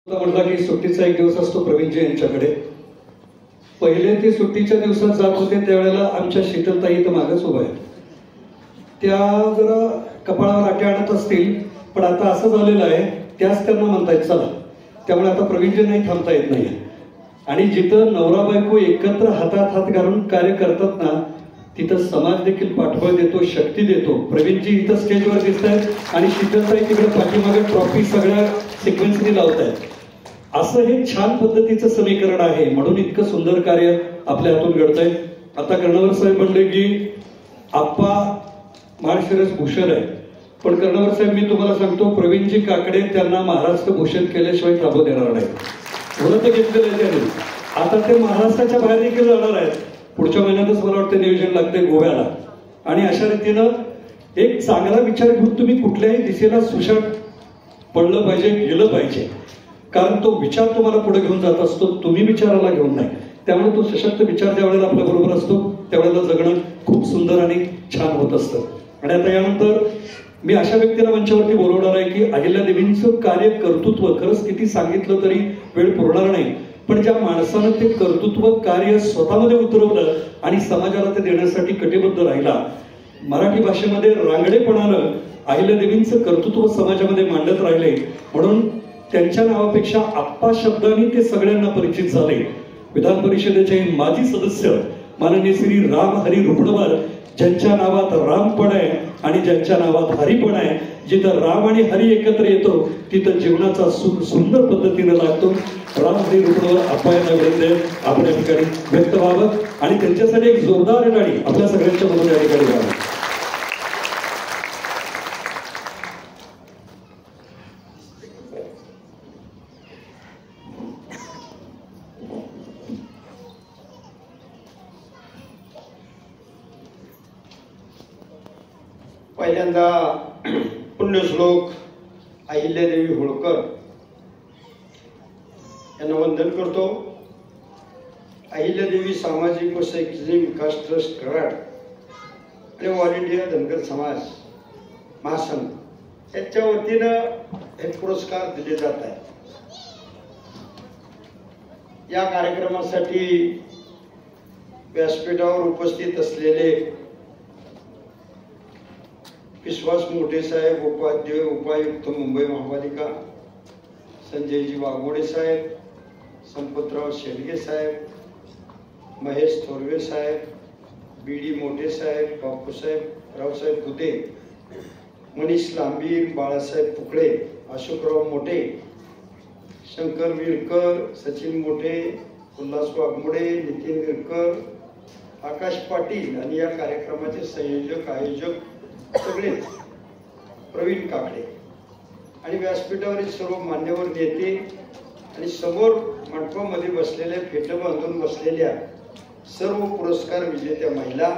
म्हटला की सुट्टीचा एक दिवस असतो प्रवीणजी यांच्याकडे. पहिले ते सुट्टीच्या दिवसात जात होते त्यावेळेला आमच्या शीतलताई इथं मागच उभा आहे. त्या जरा कपाळावर आटे आणत असतील, पण आता असं झालेलं आहे त्याच त्यांना म्हणतायत चला. त्यामुळे आता प्रवीणजी नाही थांबता येत नाही. आणि जिथं नवरा बायको एकत्र हातात हात घालून कार्य करतात ना, तिथं समाज देखील पाठबळ देतो, शक्ती देतो. प्रवीणजी इथं स्टेजवर दिसत आहेत आणि शीतलताई तिकडे पाठीमागे ट्रॉफी सगळ्या सिक्वेन्सनी लावत आहेत. असं हे छान पद्धतीचं समीकरण आहे, म्हणून इतकं सुंदर कार्य आपल्या हातून घडतंय. आता कर्णवर साहेब म्हणले की आप्पा महाराष्ट्र भूषण आहे, पण कर्णवर साहेब मी तुम्हाला सांगतो प्रवीणजी काकडे त्यांना महाराष्ट्र भूषण केल्याशिवाय थांबू देणार नाही. म्हणून ते घेतलेलं आहे त्यांनी. आता ते महाराष्ट्राच्या बाहेर देखील जाणार आहेत. पुढच्या महिन्यातच मला वाटतं नियोजन लागतंय गोव्याला. आणि अशा रीतीनं एक चांगला विचार घेऊन तुम्ही कुठल्याही दिशेला सुशाट पडलं पाहिजे, गेलं पाहिजे. कारण तो विचार तुम्हाला पुढे घेऊन जात असतो, तुम्ही विचाराला घेऊन नाही. त्यामुळे तो सशक्त विचार ज्या वेळेला आपल्या बरोबर असतो त्यावेळेला जगणं खूप सुंदर आणि छान होत असतं. आणि आता यानंतर मी अशा व्यक्तीला मंचावरती बोलवणार आहे की अहिल्यादेवींचं कार्य, कर्तृत्व खरंच किती सांगितलं तरी वेळ पुरणार नाही, पण ज्या माणसानं ते कर्तृत्व कार्य स्वतःमध्ये उतरवलं आणि समाजाला ते देण्यासाठी कटिबद्ध राहिला. मराठी भाषेमध्ये रांगडेपणानं अहिल्यादेवींचं कर्तृत्व समाजामध्ये मांडत राहिले, म्हणून त्यांच्या नावापेक्षा आप्पा शब्दांनी ते सगळ्यांना परिचित झाले. विधान परिषदेचे माजी सदस्य माननीय श्री राम हरी रुपणवर, ज्यांच्या नावात राम पण आहे आणि ज्यांच्या नावात हरी पण आहे. जिथं राम आणि हरी एकत्र येतो तिथं जीवनाचा सुख सुंदर पद्धतीने लागतो. राम हरी रुपणवर आप्पा यांना विनंती आपल्या ठिकाणी व्यक्त व्हावं आणि त्यांच्यासाठी एक जोरदार गाडी आपल्या सगळ्यांच्या मधून या ठिकाणी व्हावी. पहिल्यांदा पुण्यश्लोक अहिल्यादेवी होळकर यांना वंदन करतो. अहिल्यादेवी सामाजिक व शैक्षणिक विकास ट्रस्ट कराड आणि ऑल इंडिया धनगर समाज महासंघ यांच्या वतीनं हे पुरस्कार दिले जात आहे. या कार्यक्रमासाठी व्यासपीठावर उपस्थित असलेले विश्वास मोठे साहेब, उपायुक्त मुंबई महापालिका, संजयजी वाघमोडे साहेब, संपतराव शेडगे साहेब, महेश थोरवे साहेब, बीडी मोठे साहेब, बापूसाहेब रावसाहेब गुदे, मनीष लांबीर, बाळासाहेब पुकळे, अशोकराव मोठे, शंकर विरकर, सचिन मोठे, उल्हास वाघमोडे, नितीन विरकर, आकाश पाटील आणि या कार्यक्रमाचे संयोजक आयोजक सगळे प्रवीण काकडे आणि व्यासपीठावरील सर्व मान्यवर नेते आणि समोर मंडपामध्ये बसलेल्या, फेट बांधून बसलेल्या सर्व पुरस्कार विजेत्या महिला,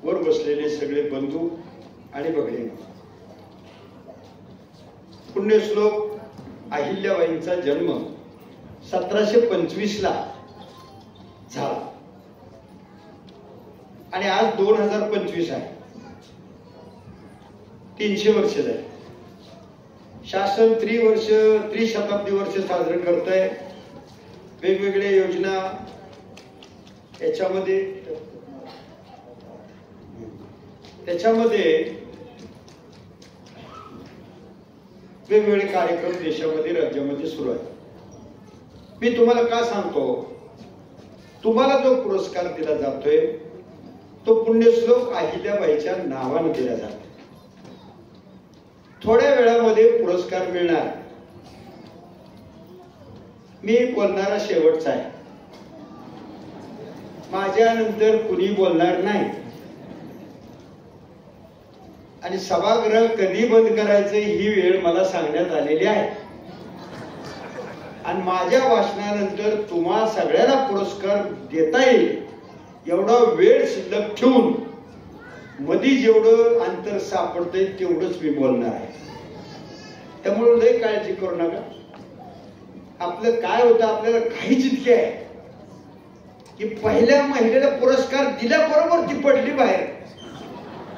वर बसलेले सगळे बंधू आणि भगिनी. पुण्यश्लोक अहिल्याबाईंचा जन्म 1725 ला झाला आणि आज 2025 आहे. 300 वर्ष झाले. शासन त्रिशताब्दी वर्ष साजरे करत आहे. वेगवेगळ्या योजना त्याच्यामध्ये वेगवेगळे कार्यक्रम देशामध्ये, राज्यामध्ये सुरू आहेत. मी तुम्हाला का सांगतो, तुम्हाला जो पुरस्कार दिला जातोय तो पुण्यश्लोक अहिल्याबाईच्या नावाने दिला जातो. थोड्या वेळामध्ये पुरस्कार मिळणार. मी बोलणारा शेवटचा आहे. माझ्यानंतर कुणी बोलणार नाही आणि सभागृह कधी बंद करायचे ही वेळ मला सांगण्यात आलेली आहे. आणि माझ्या भाषणानंतर तुम्हा सगळ्यांना पुरस्कार देता येईल एवढा वेळ शिल्लक ठेवून मध्ये जेवढं अंतर सापडतंय तेवढंच मी बोलणार आहे. त्यामुळे लय काळजी करू नका. आपलं काय होतं, आपल्याला काहीच इतके आहे की पहिल्या महिलेला पुरस्कार दिल्याबरोबर ती पडली बाहेर,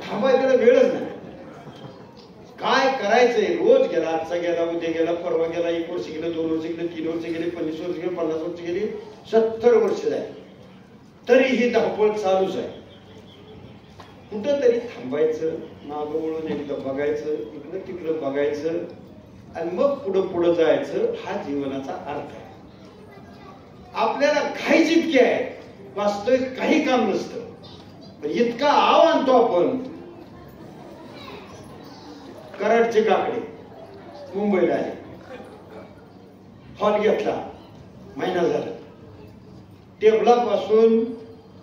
थांबायला वेळच नाही. काय करायचंय. रोज गेला, आजचा गेला, उद्या गेला, परवा गेला, 1 वर्ष गेलं, 2 वर्ष गेले, 3 वर्ष गेले, 25 वर्ष गेले, 50 वर्ष गेली, 70 वर्ष झाली, तरी ही धावपळ चालूच आहे. कुठं तरी थांबायचं, मागं वळून एकदा बघायचं, इकडं तिकडं बघायचं आणि मग पुढं पुढं जायचं. हा जीवनाचा अर्थ आहे. आपल्याला घाई जितकी आहे, वास्तविक काही काम नसतं, पण इतका आव आणतो आपण. कराडचे काकडे मुंबईला आले, हॉल घेतला, महिना झाला, टेबलापासून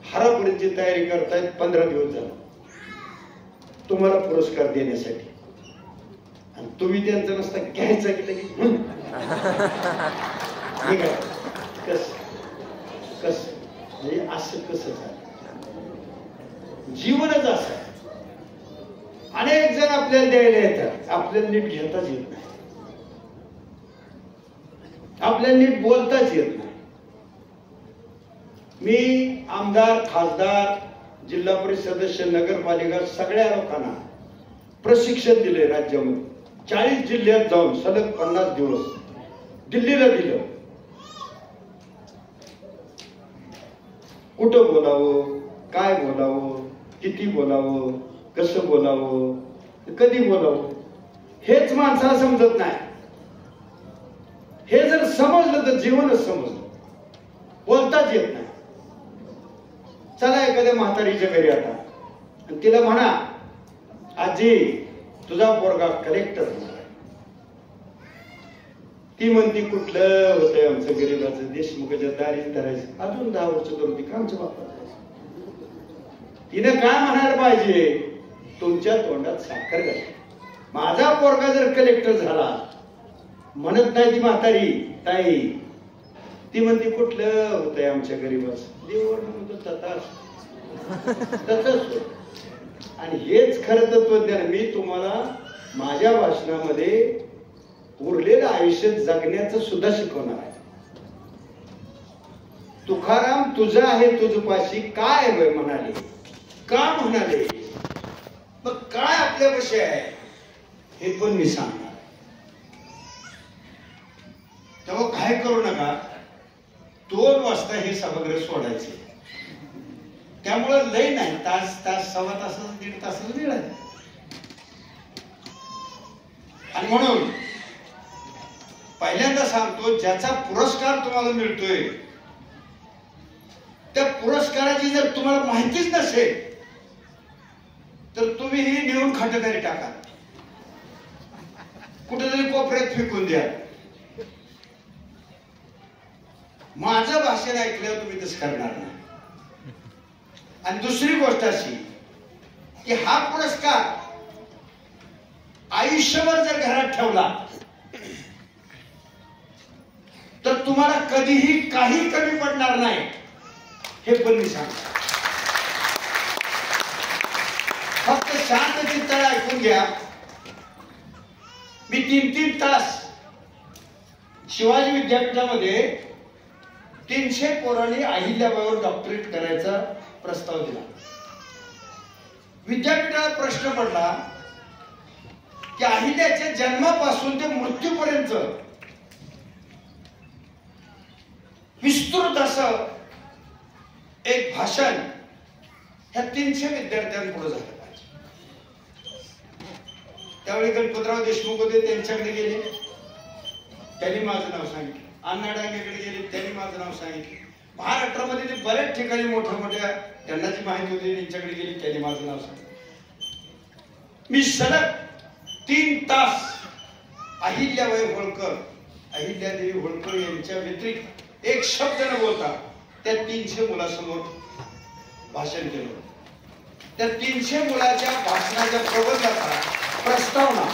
हारापर्यंतची तयारी करतायत, 15 दिवस झाला तुम्हाला पुरस्कार देण्यासाठी. आणि तुम्ही त्यांचं नसता घ्यायचं की लगेच कस कस म्हणजे असं कसं झालं. जीवनच असं आहे. अनेक जण आपल्याला द्यायला येतात, आपल्याला नीट घेताच येत नाही, आपल्याला नीट बोलताच येत नाही. मी आमदार, खासदार, जिल्हा परिषद सदस्य, नगरपालिका सगळ्या लोकांना प्रशिक्षण दिले राज्यामध्ये. 40 जिल्ह्यात जाऊन सलग 50 दिवस दिल्लीला दिलं. कुठं बोलावं, काय बोलावं, किती बोलावं, कसं बोलावं, कधी बोलावं, हेच माणसाला समजत नाही. हे जर समजलं तर जीवनच समजलं. बोलताच येत नाही. चला एखाद्या म्हातारीच्या घरी आता आणि तिला म्हणा, आजी तुझा पोरगा कलेक्टर होणार आहे. ती म्हणती कुठलं होतंय आमचं गरीबाचं, देशमुखाच्या दारीच धरायचं, अजून 10 वर्ष करू दे, आमच्या बापाचं. तिनं काय म्हणायला पाहिजे, तुमच्या तोंडात साखर घाल. माझा पोरगा जर कलेक्टर झाला, म्हणत नाही ती म्हातारी ताई, ती म्हणते कुठलं होतंय आमच्या गरीबाचं, देवर म्हणतो तसंच. आणि हेच खरं तत्वज्ञान मी तुम्हाला माझ्या भाषणामध्ये उरलेलं आयुष्य जगण्याचं सुद्धा शिकवणार आहे. तुकाराम तुझं आहे तुझपाशी काय वय म्हणाले, का म्हणाले, मग काय आपल्यापाशी आहे हे पण मी सांगणार. तेव्हा काय करू नका, 2 वाजता हे सभागृह सोडायचे. त्यामुळं लय नाही, तास सव्वा तासाचं 1.5 तासाचं वेळ आहे. आणि म्हणून पहिल्यांदा सांगतो, ज्याचा पुरस्कार तुम्हाला मिळतोय त्या पुरस्काराची जर तुम्हाला माहितीच नसेल तर तुम्ही ही नेऊन खाटेदारी टाका, कुठेतरी कोपऱ्यात फेकून द्या. माझं भाषण ऐकल्यावर तुम्ही तसं करणार नाही. आणि दुसरी गोष्ट अशी की हा पुरस्कार आयुष्यभर जर घरात ठेवला तर तुम्हाला कधीही काही कमी पडणार नाही, हे पण मी सांगतो. फक्त शांत चित्ताने ऐकून घ्या. मी 3-3 तास शिवाजी विद्यापीठामध्ये 300 पोरांनी अहिल्याबाईवर डॉक्टरेट करायचा प्रस्ताव दिला. विद्यापीठाला प्रश्न पडला की अहिल्याच्या जन्मापासून ते मृत्यूपर्यंत विस्तृत असं एक भाषण ह्या 300 विद्यार्थ्यांपुढे झालं पाहिजे. त्यावेळी गणपतराव देशमुख होते, त्यांच्याकडे गेले, त्यांनी माझं नाव सांगितलं. अण्णा डांगेकडे गेले, त्यांनी माझं नाव सांगितलं. महाराष्ट्रामध्ये ते बऱ्याच ठिकाणी मोठ्या त्यांना जी माहिती होती त्यांच्याकडे गेली, त्यांनी माझं नाव सांगितलं. मी सलग 3 तास अहिल्याबाई होळकर, अहिल्यादेवी होळकर यांच्या व्यतिरिक्त एक शब्द न बोलता त्या 300 मुलासमोर भाषण केलं. त्या 300 मुलाच्या भाषणाच्या प्रबंधाचा प्रस्तावना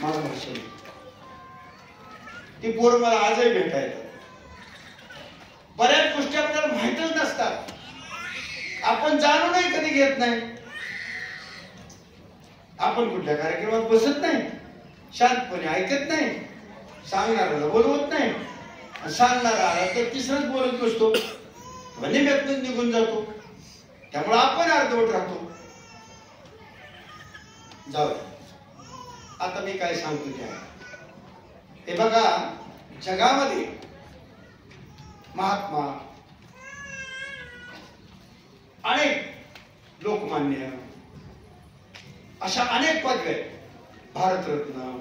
माझं भाषण. ती पोरं मला आजही भेटायला. बऱ्याच गोष्टी आपल्याला माहितच नसतात, आपण जाणूनही कधी घेत नाही. आपण कुठल्या कार्यक्रमात बसत नाही, शांतपणे ऐकत नाही, सांगणाऱ्याला बोलवत नाही, सांगणारा आला तर तिसरंच बोलत बसतो, निम्यातून निघून जातो. त्यामुळे आपण अर्धवट राहतो. जाऊ आता मी काय सांगतो ते आहे. हे बघा, जगामध्ये महात्मा, अनेक लोकमान्य, अशा अनेक पदव्या आहेत. भारतरत्न,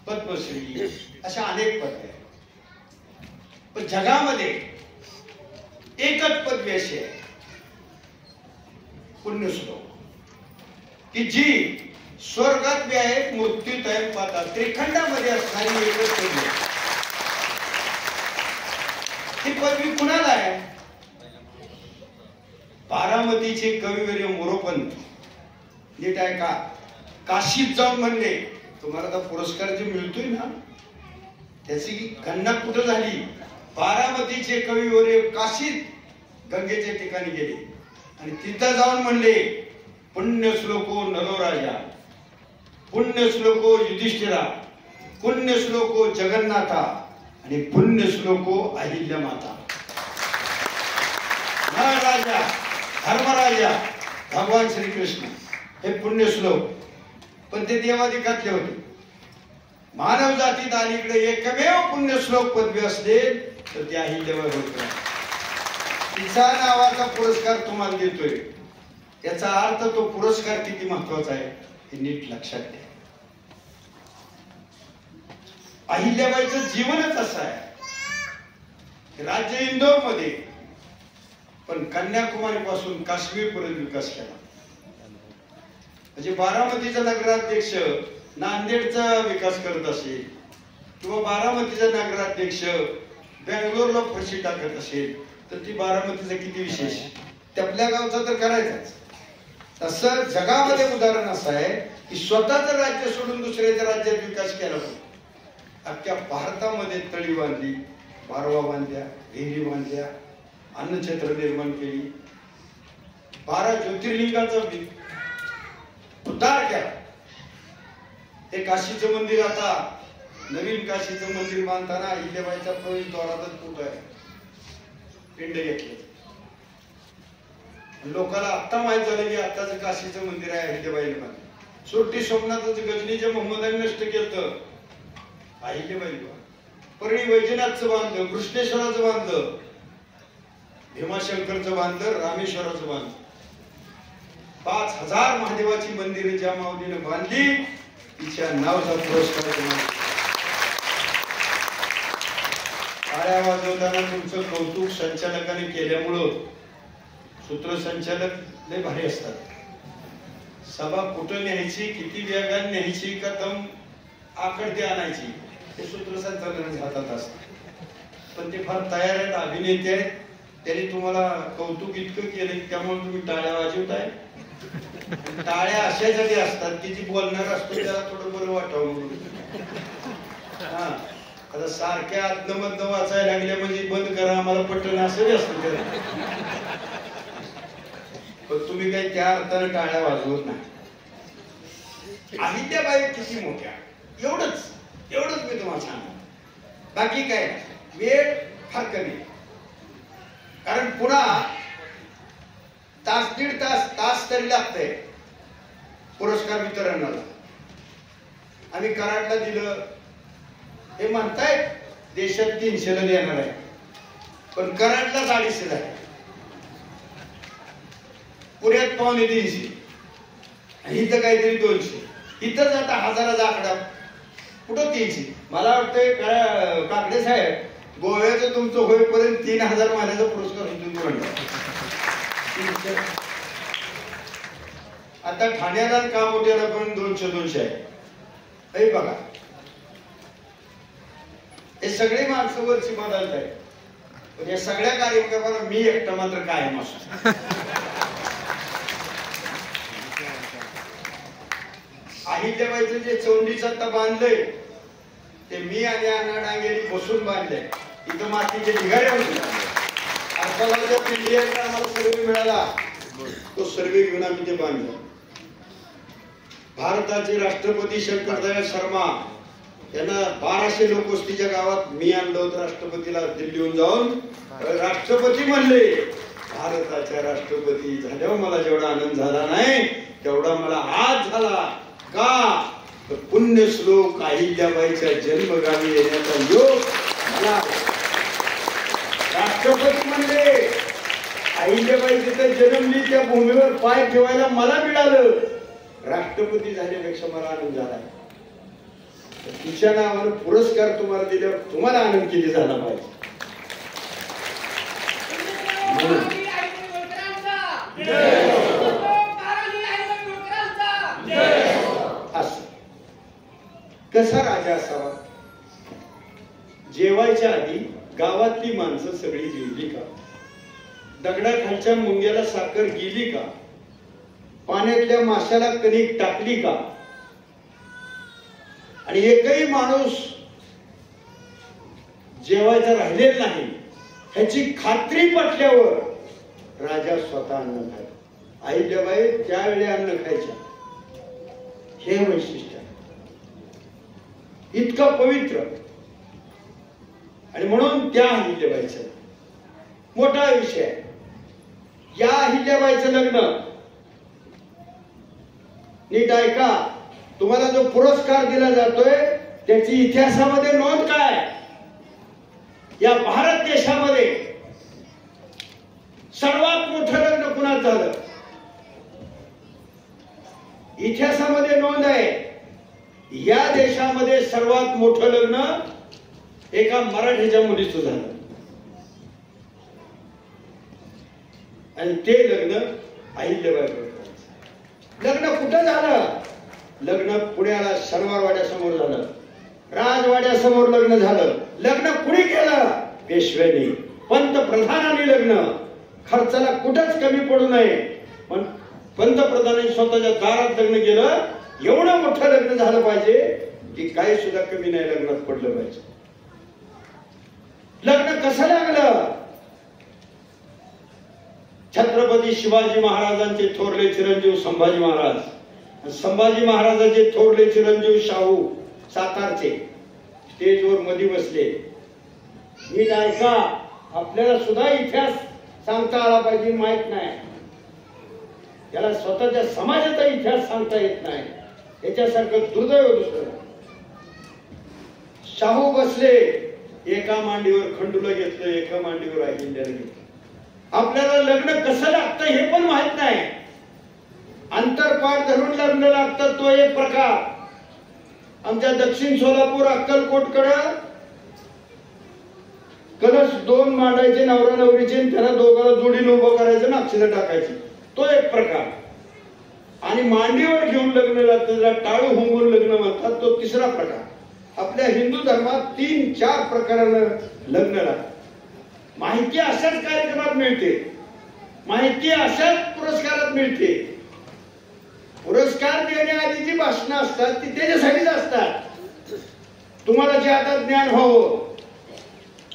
पद्मश्री, अशा अनेक पदव्या आहेत. पण जगामध्ये एकच पदवी अशी आहे, पुण्यश्लोक, की जी स्वर्गात बी आहे, मृत्यूत आहे, पाताळ, त्रिखंडामध्ये असणारी एकच पदवी आहे. ती पदवी कुणाला आहे? बारामतीचे कविवर्य मोरोपंत, नीट आहे का, काशीत जाऊन म्हणले, तुम्हाला आता पुरस्कार जे मिळतोय ना त्याची गणना कुठं झाली? बारामतीचे कविवर्य काशीत गंगेच्या ठिकाणी गेले आणि तिथं जाऊन म्हणले, पुण्य श्लोको नलोराजा, पुण्य श्लोको युधिष्ठिरा, पुण्य श्लोको जगन्नाथा आणि पुण्य श्लोको अहिल्या माता. महाराजा धर्मराजा भगवान श्रीकृष्ण हे पुण्य श्लोक, पण ते देवाधिकातले होते. मानव जातीत अलीकडे एकमेव पुण्य श्लोक पदवी असते तर ते अहिल्याबाई होळकर. तिचा नावाचा पुरस्कार तुम्हाला देतोय, याचा अर्थ तो पुरस्कार किती महत्वाचा आहे हे नीट लक्षात घ्या. अहिल्याबाईचं जीवनच असं आहे, राज्य इंदोर मध्ये, पण कन्याकुमारी पासून काश्मीर पर्यंत विकास केला. म्हणजे बारामतीचा नगराध्यक्ष नांदेडचा विकास करत असेल किंवा बारामतीचा नगराध्यक्ष बेंगलोरला फरशी टाकत असेल तर ती बारामतीचा किती विशेष, त्यापल्या गावचा तर करायचाच. तसं जगामध्ये उदाहरण असं आहे की स्वतःच राज्य सोडून दुसऱ्याच्या राज्यात विकास केला. अख्ख्या भारतामध्ये तळी बांधली, बारवा बांधल्या, विहिरी बांधल्या, अन्नछत्र निर्माण केली, 12 ज्योतिर्लिंगाचा उद्धार केला. हे काशीचं मंदिर, आता नवीन काशीचं मंदिर बांधताना अहिल्याबाईच्या प्रवेशद्वारातच कुठं आहे पिंड घेतले. लोकांना आता माहित झालं की आताच काशीचं मंदिर आहे अहिल्याबाईने बांधलं. सोरटी सोमनाथाचं गजनीच्या मोहम्मदाने नष्ट केलं अहिल्याबाई. परळी वैजनाथचं बांधलं, कृष्णेश्वराचं बांधलं, भीमाशंकरचं बांधलं, रामेश्वराचं बांधलं. 5000 महादेवाची मंदिरे ज्या माऊलीने बांधली तिच्या नावाचा पुरस्कार तुम्हाला. टाळ्या वाजवताना तुमचं कौतुक संचालकाने केल्यामुळं, सूत्रसंचालक लय भारी असतात. सभा कुठं न्यायची, किती वेगाने न्यायची, का दम आकडते आणायची हे सूत्रसंचालकाच्या हातात असतं. पण ते फार तयार आहेत, अभिनेते आहेत, त्यांनी तुम्हाला कौतुक इतकं केलं त्यामुळे तुम्ही टाळ्या वाजवताय. टाळ्या अशासाठी असतात की जी बोलणार असतो त्याला थोडं बरं वाटावं म्हणून. हा, आता सारख्या आतमधनं वाचायला लागल्या म्हणजे बंद करा आम्हाला पटन असं असतं त्याला. पण तुम्ही काही त्या अर्थाने टाळ्या वाजवत नाही. अहिल्याबाई किती मोठ्या, एवढंच मी तुम्हाला सांगणार. बाकी काय, वेळ फार कमी, कारण पुन्हा तास दीड तास तरी लागतंय पुरस्कार वितरणाला. आम्ही कराडला दिलं, हे म्हणतायत देशात 300ला देणार आहे, पण कराडला 250 आहे, पुण्यात 250 आणि इथं काहीतरी 200. इथंच आता 1000चा आकडा कुठं 300. मला वाटतंय काकडे साहेब, गोव्याचं तुमचं होईपर्यंत 3000 महिन्याचा पुरस्कार होतो. आता ठाण्याला कामोट्याला पण 200 आहे. हे बघा, हे सगळे माणसं वरची बदलत आहेत, पण या सगळ्या कार्यक्रमाला मी एकटा मात्र कायम असतो. अहिल्याबाईचं जे चौंडीचं आता बांधलंय ते मी आणि अण्णा डांगेरी बसून बांधलंय. इथं मातीचे ढिगारे होते. अर्थाला पिंडियाचा आम्हाला सर्वे मिळाला, तो सर्वे घेऊन आम्ही ते बांधलं. भारताचे राष्ट्रपती शंकरदयाळ शर्मा यांना 1200 लोक वस्तीच्या गावात मी आणलं होतं राष्ट्रपतीला दिल्लीहून जाऊन. राष्ट्रपती म्हणले, भारताच्या राष्ट्रपती झाल्यावर मला जेवढा आनंद झाला नाही तेवढा मला आज झाला. का तर पुण्यश्लोक अहिल्याबाईच्या जन्मगावी येण्याचा योग मला. राष्ट्रपती म्हणले अहिल्याबाई जिथे जन्मली त्या भूमीवर पाय ठेवायला मला मिळालं. राष्ट्रपती झाल्यापेक्षा मला आनंद झाला. तिच्या नावानं पुरस्कार तुम्हाला दिल्यावर तुम्हाला आनंद किती झाला पाहिजे. असं कसा राजा असावा. जेवायच्या आधी गावातली माणसं सगळी जेवली का? दगडाखालच्या मुंग्याला साखर गेली का? पाण्यातल्या माशाला कणिक टाकली का? आणि एकही माणूस जेवायचा राहिलेला नाही ह्याची खात्री पटल्यावर राजा स्वतः अन्न खाय. अहिल्याबाई त्यावेळी अन्न खायच्या. हे वैशिष्ट्य इतकं पवित्र. आणि म्हणून त्या अहिल्याबाईचं मोठा विषय आहे. या अहिल्याबाईचं लग्न नीट ऐका. तुम्हाला जो पुरस्कार दिला जातोय त्याची इतिहासामध्ये नोंद काय? या भारत देशामध्ये सर्वात मोठं लग्न कुणात झालं? इतिहासामध्ये नोंद आहे. या देशामध्ये सर्वात मोठं लग्न एका मराठीच्या मुलीचं झालं. आणि ते लग्न अहिल्याबाई. लग्न कुठं झालं? लग्न पुण्याला शनिवारवाड्यासमोर झालं. राजवाड्यासमोर लग्न झालं. लग्न कुणी केलं? पेशव्यांनी, पंतप्रधानांनी. लग्न खर्चाला कुठंच कमी पडू नये पण पंतप्रधानांनी स्वतःच्या दारात लग्न केलं. एवढं मोठं लग्न झालं पाहिजे की काही सुद्धा कमी नाही लग्नात पडलं पाहिजे. लग्न कसं लागलं? छत्रपती शिवाजी महाराजांचे थोरले चिरंजीव संभाजी महाराज, संभाजी महाराजांचे थोरले चिरंजीव शाहू सातारचे स्टेजवर मध्ये बसले. नीट ऐका. आपल्याला सुद्धा इतिहास सांगता आला पाहिजे. माहित नाही याला स्वतःच्या समाजाचा इतिहास सांगता येत नाही. याच्यासारखं दुर्दैव दुसरं. शाहू बसले. एका मांडीवर खंडूला घेतलं, एका मांडीवर अहिल्याला घेतलं. आपल्याला लग्न कसं लागतं हे पण माहित नाही. अंतरपाठ धरून लग्न लागतं तो एक प्रकार. आमच्या दक्षिण सोलापूर अक्कलकोटकडं कलश दोन मांडायचे नवरा नवरीचे, त्याला दोघांना जोडीने उभं करायचं ना अक्षता टाकायची, तो एक प्रकार. आणि मांडीवर घेऊन लग्न लागतं, त्याला टाळू हुंगून लग्न म्हणतात, तो तिसरा प्रकार. आपल्या हिंदू धर्मात 3-4 प्रकारानं लग्न लागतं. माहिती अशाच कार्यक्रमात मिळते. माहिती अशाच पुरस्कारात मिळते. पुरस्कार देण्याआधी जी भाषणं असतात ती त्याच्यासाठीच असतात. तुम्हाला जे आता ज्ञान व्हावं,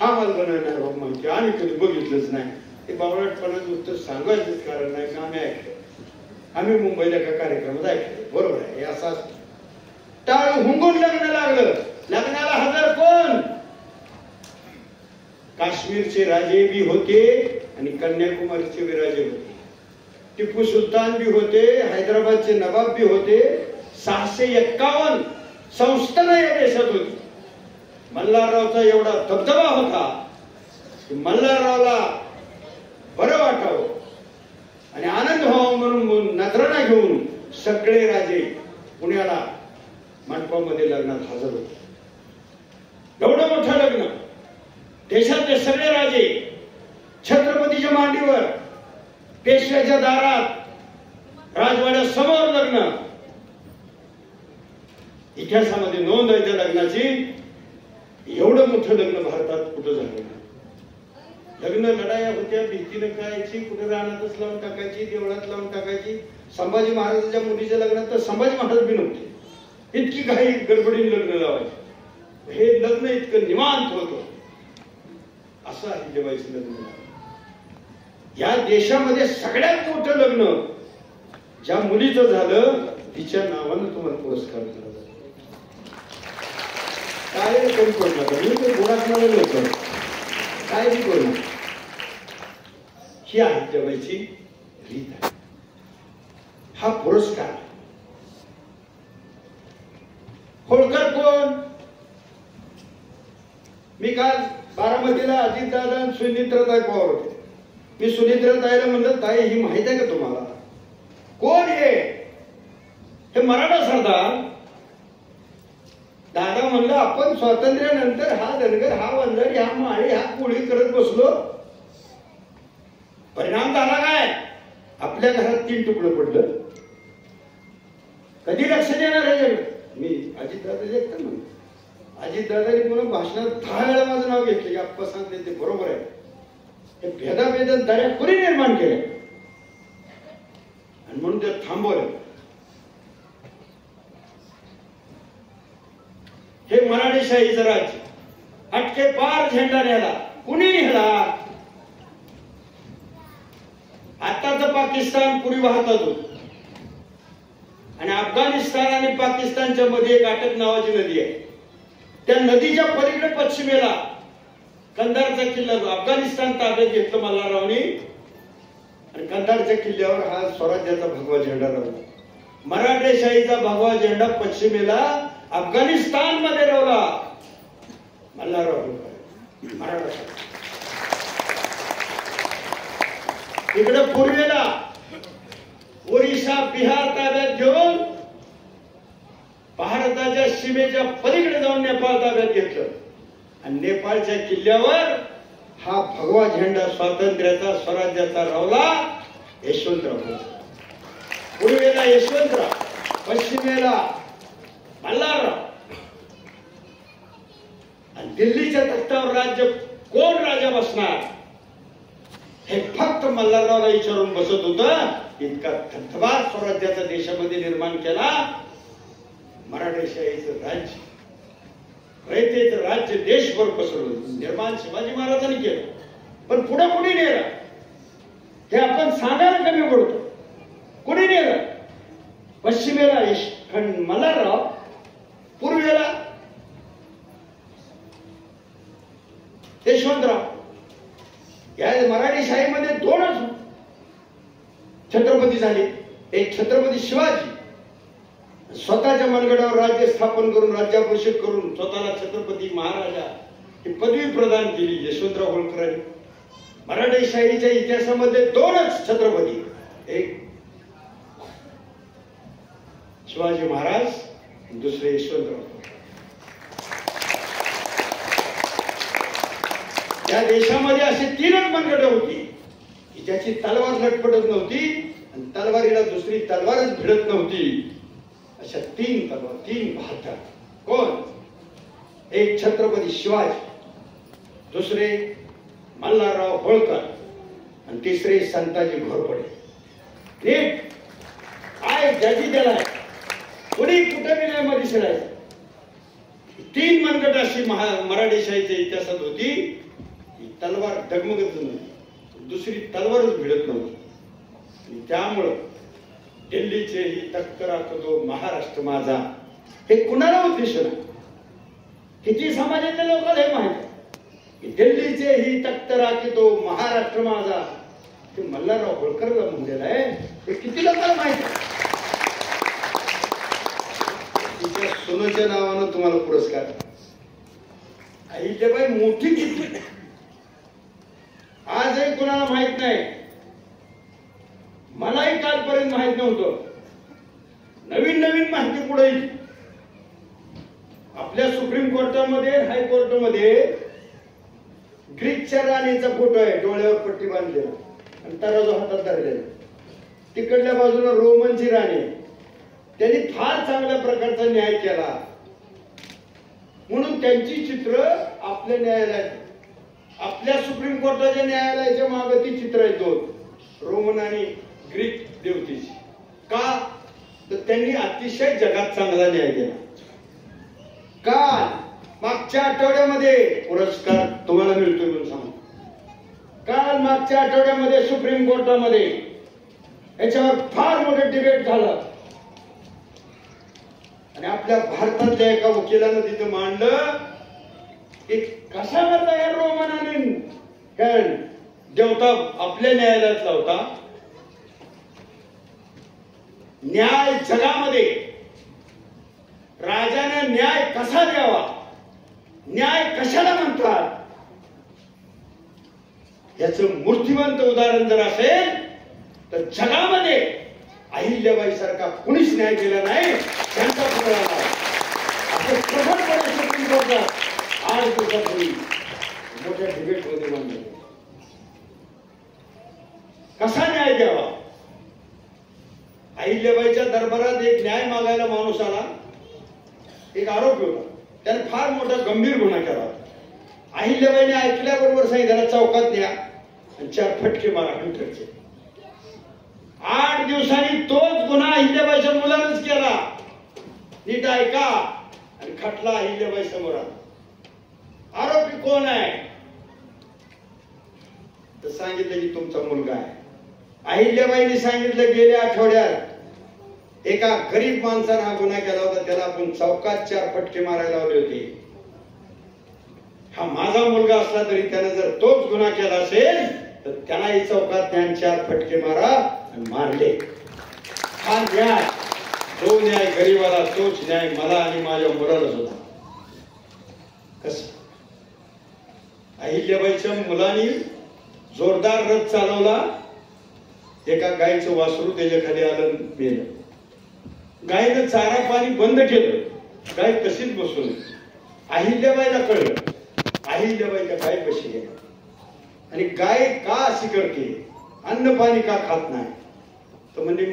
आम्हाला बनवणार हो माहिती आम्ही कधी बघितलंच नाही. ते बावळटपणाचं उत्तर सांगायचंच कारण नाही का आम्ही ऐकलं. आम्ही मुंबईला एका कार्यक्रमात ऐकलं. बरोबर आहे. हे असं टाळू हुंगून लग्न लागलं. लग्नाला हजर कोण? काश्मीरचे राजे बी होते आणि कन्याकुमारीचे बी राजे होते. टिपू सुलतान बी होते, हैदराबादचे नवाब बी होते. 651 संस्थानं या देशात होती. मल्हाररावचा एवढा दबदबा होता की मल्हाररावला बरं वाटावं आणि आनंद व्हावा म्हणून नजराणा घेऊन सगळे राजे पुण्याला मंडपामध्ये लग्नात हजर होते. एवढं मोठं लग्न. देशातले सगळे राजे छत्रपतीच्या मांडीवर, पेशव्याच्या दारात, राजवाड्या समोर लग्न. इतिहासामध्ये नोंद आहे त्या लग्नाची. एवढं मोठं लग्न भारतात कुठं झालं नाही. लग्न लढाया होत्या, भिंतीनं करायची, कुठे रानातच लावून टाकायची, देवळात लावून टाकायची. संभाजी महाराजांच्या मुलीच्या लग्नात तर संभाजी महाराज बी नव्हते. इतकी काही गडबडीने लग्न लावायचे. हे लग्न इतकं निवांत होतं. असं अहिल्याबाईचं लग्न. या देशामध्ये सगळ्यात मोठं लग्न ज्या मुलीचं झालं तिच्या नावानं तुम्हाला पुरस्कार दिला जातो. काय कमी पडलं मी तर गुणात नव्हतं, काय बी करू. ही अहिल्याबाईची रीत आहे. हा पुरस्कार होळकर कोण? मी काल बारामतीला अजितदादा आणि सुनीत्रताई पवार होते. मी सुनीत्रताईला म्हणलं, ताई ही माहित आहे का तुम्हाला कोण हे मराठा सरदार? दादा म्हणलं, आपण स्वातंत्र्यानंतर हा धनगर, हा वंजारी, हा माळी, हा कोळी करत बसलो, परिणाम झाला काय? आपल्या घरात 3 तुकडं पडलं. कधी लक्ष देणार आहे? मी अजितदादा एकटा म्हणतो. अजितदादांनी म्हणून भाषणात 10 वेळा माझं नाव घेतलं की आप्पा सांगते ते बरोबर आहे. हे भेदाभेद दऱ्या कुणी निर्माण केल्या आणि म्हणून ते थांबवलं. हे मराठेशाहीचं राज्य हटके पार झेंडा न्याला कुणी नेला? आताच पाकिस्तान पूर्वी वाहतात होत आणि अफगाणिस्तान आणि पाकिस्तानच्या मध्ये एक अटक नावाची नदी आहे. त्या नदीच्या पलीकडे पश्चिमेला कंधारचा किल्ला, अफगाणिस्तान ताब्यात घेतलं मल्हाररावनी आणि कंधारच्या किल्ल्यावर हा स्वराज्याचा भगवा झेंडा लावला. मराठेशाहीचा भगवा झेंडा पश्चिमेला अफगाणिस्तान मध्ये लावला मल्हारराव मराठा. इकडे पूर्वेला ओरिसा, बिहार ताब्यात घेऊन भारताच्या सीमेच्या पलीकडे जाऊन नेपाळ ताब्यात घेतलं आणि नेपाळच्या किल्ल्यावर हा भगवा झेंडा स्वातंत्र्याचा, स्वराज्याचा रावला यशवंतराव. पूर्वेला यशवंतराव, पश्चिमेला मल्हारराव. आणि दिल्लीच्या तख्तावर राज्य कोण राजा बसणार हे फक्त मल्हाररावला विचारून बसत होतं. इतका थकवा स्वराज्याचा देशामध्ये निर्माण केला. मराठेशाहीचं राज्य, रयतेचं राज्य देशभर पसरवलं. निर्माण शिवाजी महाराजांनी केलं, पण पुढे कुणी नेलं हे आपण सांगायला कमी पडतो. कुणी नेलं? पश्चिमेला मल्हारराव, पूर्वेला यशवंतराव. या मराठेशाहीमध्ये 2च छत्रपती झाले. एक छत्रपती शिवाजी, स्वतःच्या मनगडावर राज्य स्थापन करून, राज्याभिषेक करून स्वतःला छत्रपती महाराजा ही पदवी प्रदान केली यशवंतराव होळकरांनी. मराठेशाहीच्या इतिहासामध्ये 2च छत्रपती, एक शिवाजी महाराज, दुसरे यशवंतराव. या देशामध्ये असे 3च मनगडं होती की ज्याची तलवार लटपटत नव्हती आणि तलवारीला दुसरी तलवारच भिडत नव्हती. अशा 3 तलवार, 3 बहादूर. कोण? एक छत्रपती शिवाजी, दुसरे मल्हारराव होळकर आणि तिसरे संताजी घोरपडे. नीट काय ज्याची त्याला कुणी कुठे बी नाही मध्ये शिरायचं. 3 मनगट अशी मराठेशाहीच्या इतिहासात होती. तलवार डगमगत नव्हती, दुसरी तलवारच भिडत नव्हती. आणि त्यामुळं दिल्लीचे ही तख्त राखतो महाराष्ट्र माझा हे कुणाला उद्देशन? किती समाजातल्या लोकांना हे माहिती? दिल्लीचे ही तख्त राखतो महाराष्ट्र माझा ते मल्हारराव होळकरला म्हणलेलं आहे. हे किती लोकांना माहिती? तिच्या सोनच्या नावानं तुम्हाला पुरस्कार. आईच्या बाई मोठी किती आजही कुणाला माहित नाही. मलाही कालपर्यंत माहित नव्हतं. नवीन नवीन माहिती पुढे येईल. आपल्या सुप्रीम कोर्टामध्ये, हायकोर्टामध्ये ग्रीकच्या राणीचा फोटो आहे, डोळ्यावर पट्टी बांधलेला आणि तराजू हातात धरलेला. तिकडल्या बाजूला रोमनची राणी. त्यांनी फार चांगल्या प्रकारचा न्याय केला म्हणून त्यांची चित्र आपल्या न्यायालयात, आपल्या सुप्रीम कोर्टाच्या न्यायालयाच्या मागे ती चित्र आहेत 2, रोमन आणि ग्रीक देवतेची. का? तर त्यांनी अतिशय जगात चांगला न्याय केला. काल मागच्या आठवड्यामध्ये पुरस्कार तुम्हाला मिळतोय म्हणून सांगतो. काल मागच्या आठवड्यामध्ये सुप्रीम कोर्टामध्ये याच्यावर फार मोठं डिबेट झालं आणि आपल्या भारतातल्या एका वकिलानं तिथं मांडलं की कशा करता या रोमन आणि देवता आपल्या न्यायालयात लावता. न्याय जगामध्ये राजाने न्याय कसा द्यावा, न्याय कशाला म्हणतात, याचं मूर्तिमंत उदाहरण जर असेल तर जगामध्ये अहिल्याबाई सारखा कुणीच न्याय दिला नाही. त्यांचा असं सुप्रीम कोर्टात 8 दिवसापूर्वी मोठ्या डिबेटमध्ये मांडले. कसा न्याय द्यावा. अहिल्याबाईच्या दरबारात एक न्याय मागायला माणूस आला. एक आरोपी होता, त्याने फार मोठा गंभीर गुन्हा केला होता. अहिल्याबाईने ऐकल्याबरोबर सांगितलं चौकात न्या आणि 4 फटके मारा हंटरचे. 8 दिवसांनी तोच गुन्हा अहिल्याबाईच्या मुलानंच केला. नीट ऐका. आणि खटला अहिल्याबाई समोर आला. आरोपी कोण आहे तर सांगितलं की तुमचा मुलगा आहे. अहिल्याबाईंनी सांगितलं गेल्या आठवड्यात एका गरीब माणसाने हा गुन्हा केला होता, त्याला आपण चौकात 4 फटके मारायला लावले होते. हा माझा मुलगा असला तरी त्याने जर तोच गुन्हा केला असेल तर त्यालाही चौकात 4 फटके मारा आणि मारले. हा न्याय, तो न्याय गरीबाला, तोच न्याय मला आणि माझ्या मुलालाच होता. कसं अहिल्याबाईच्या मुलांनी जोरदार रथ चालवला. एका गायचं वासरू त्याच्या खाली आलं, मेलं. गायनं चारा पाणी बंद केलं. गाय तशीच बसून. अहिल्याबाईला कळलं, अहिल्याबाईच्या गाय कशी गेल्या आणि गाय का अशी करते, अन्न पाणी का खात नाही. तर म्हणजे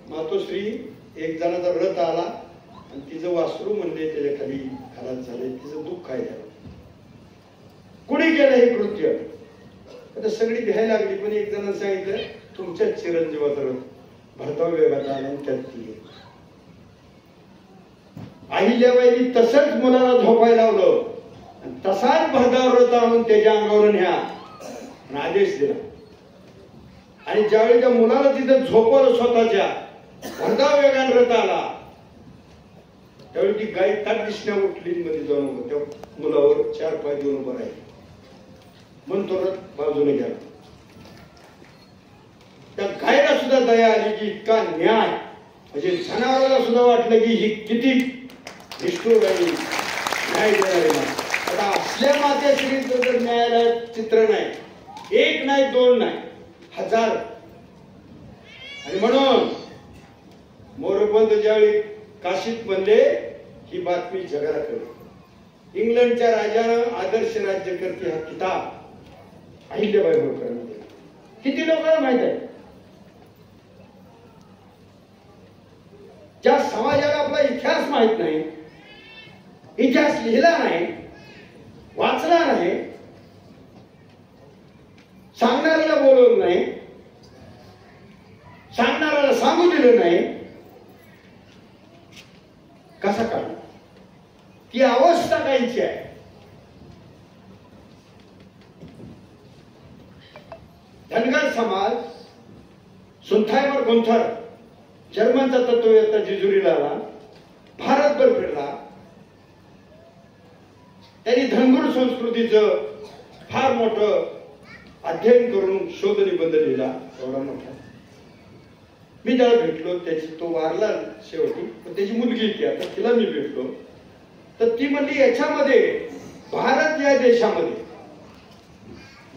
मातोश्री एक जणाचा रथ आला आणि तिचं वासरू म्हणले त्याच्या खाली खराब झाले. तिचं दुःख काय झालं, कुणी केलं हे कृत्य. आता सगळी भ्यायला लागली. पण एक जणांनी सांगितलं तुमच्याच चिरंजीवाचा रथ भरधाव वेगात आला आणि त्यात ती. अहिल्याबाईंनी तसंच मुलाला झोपायला लावलं आणि तसाच भरधाव रथ आणून त्याच्या अंगावर न्या आदेश दिला. आणि ज्यावेळी त्या मुलाला तिथं झोपवलं स्वतःच्या, भरधाव वेगाने रथ आला, त्यावेळी ती गाय ताट दिसण्या उठली मध्ये जाऊन त्या मुलावर 4 पाय देऊन उभं राहील. म्हणून तो रथ बाजूने गेला. त्या गायला सुद्धा दया आली की इतका न्याय, म्हणजे जनावराला सुद्धा वाटलं की ही किती निष्ठुर आहे, न्याय देणारे माणूस. आता असल्या मातेश्रीचं जर न्यायालयात चित्र नाही, 1 नाही 2 नाही 1000. आणि म्हणून मोरोपंत ज्यावेळी काशीत म्हणले ही बातमी जगाला कळली. इंग्लंडच्या राजानं आदर्श राज्यकर्ते हा किताब अहिल्याबाई होळकरांना दिला. किती लोकांना माहित आहे. ज्या समाजाला आपला इतिहास माहित नाही, इतिहास लिहिला नाही, वाचला नाही, सांगणाऱ्याला बोलवलं नाही, सांगणाऱ्याला सांगू दिलं नाही, कसा काढला. ती अवस्था काहीची आहे. धनगर समाज सुंथायमर गुंथर जर्मनचा तत्ववेत्ता जेजुरीला आला, भारतभर फिरला. त्यांनी धनगर संस्कृतीचं फार मोठं अध्ययन करून शोध निबंध लिहिला, एवढा मोठा. मी त्याला भेटलो, त्याची तो वारला शेवटी, पण त्याची मुलगी होती, आता तिला मी भेटलो. तर ती म्हणली याच्यामध्ये भारत या देशामध्ये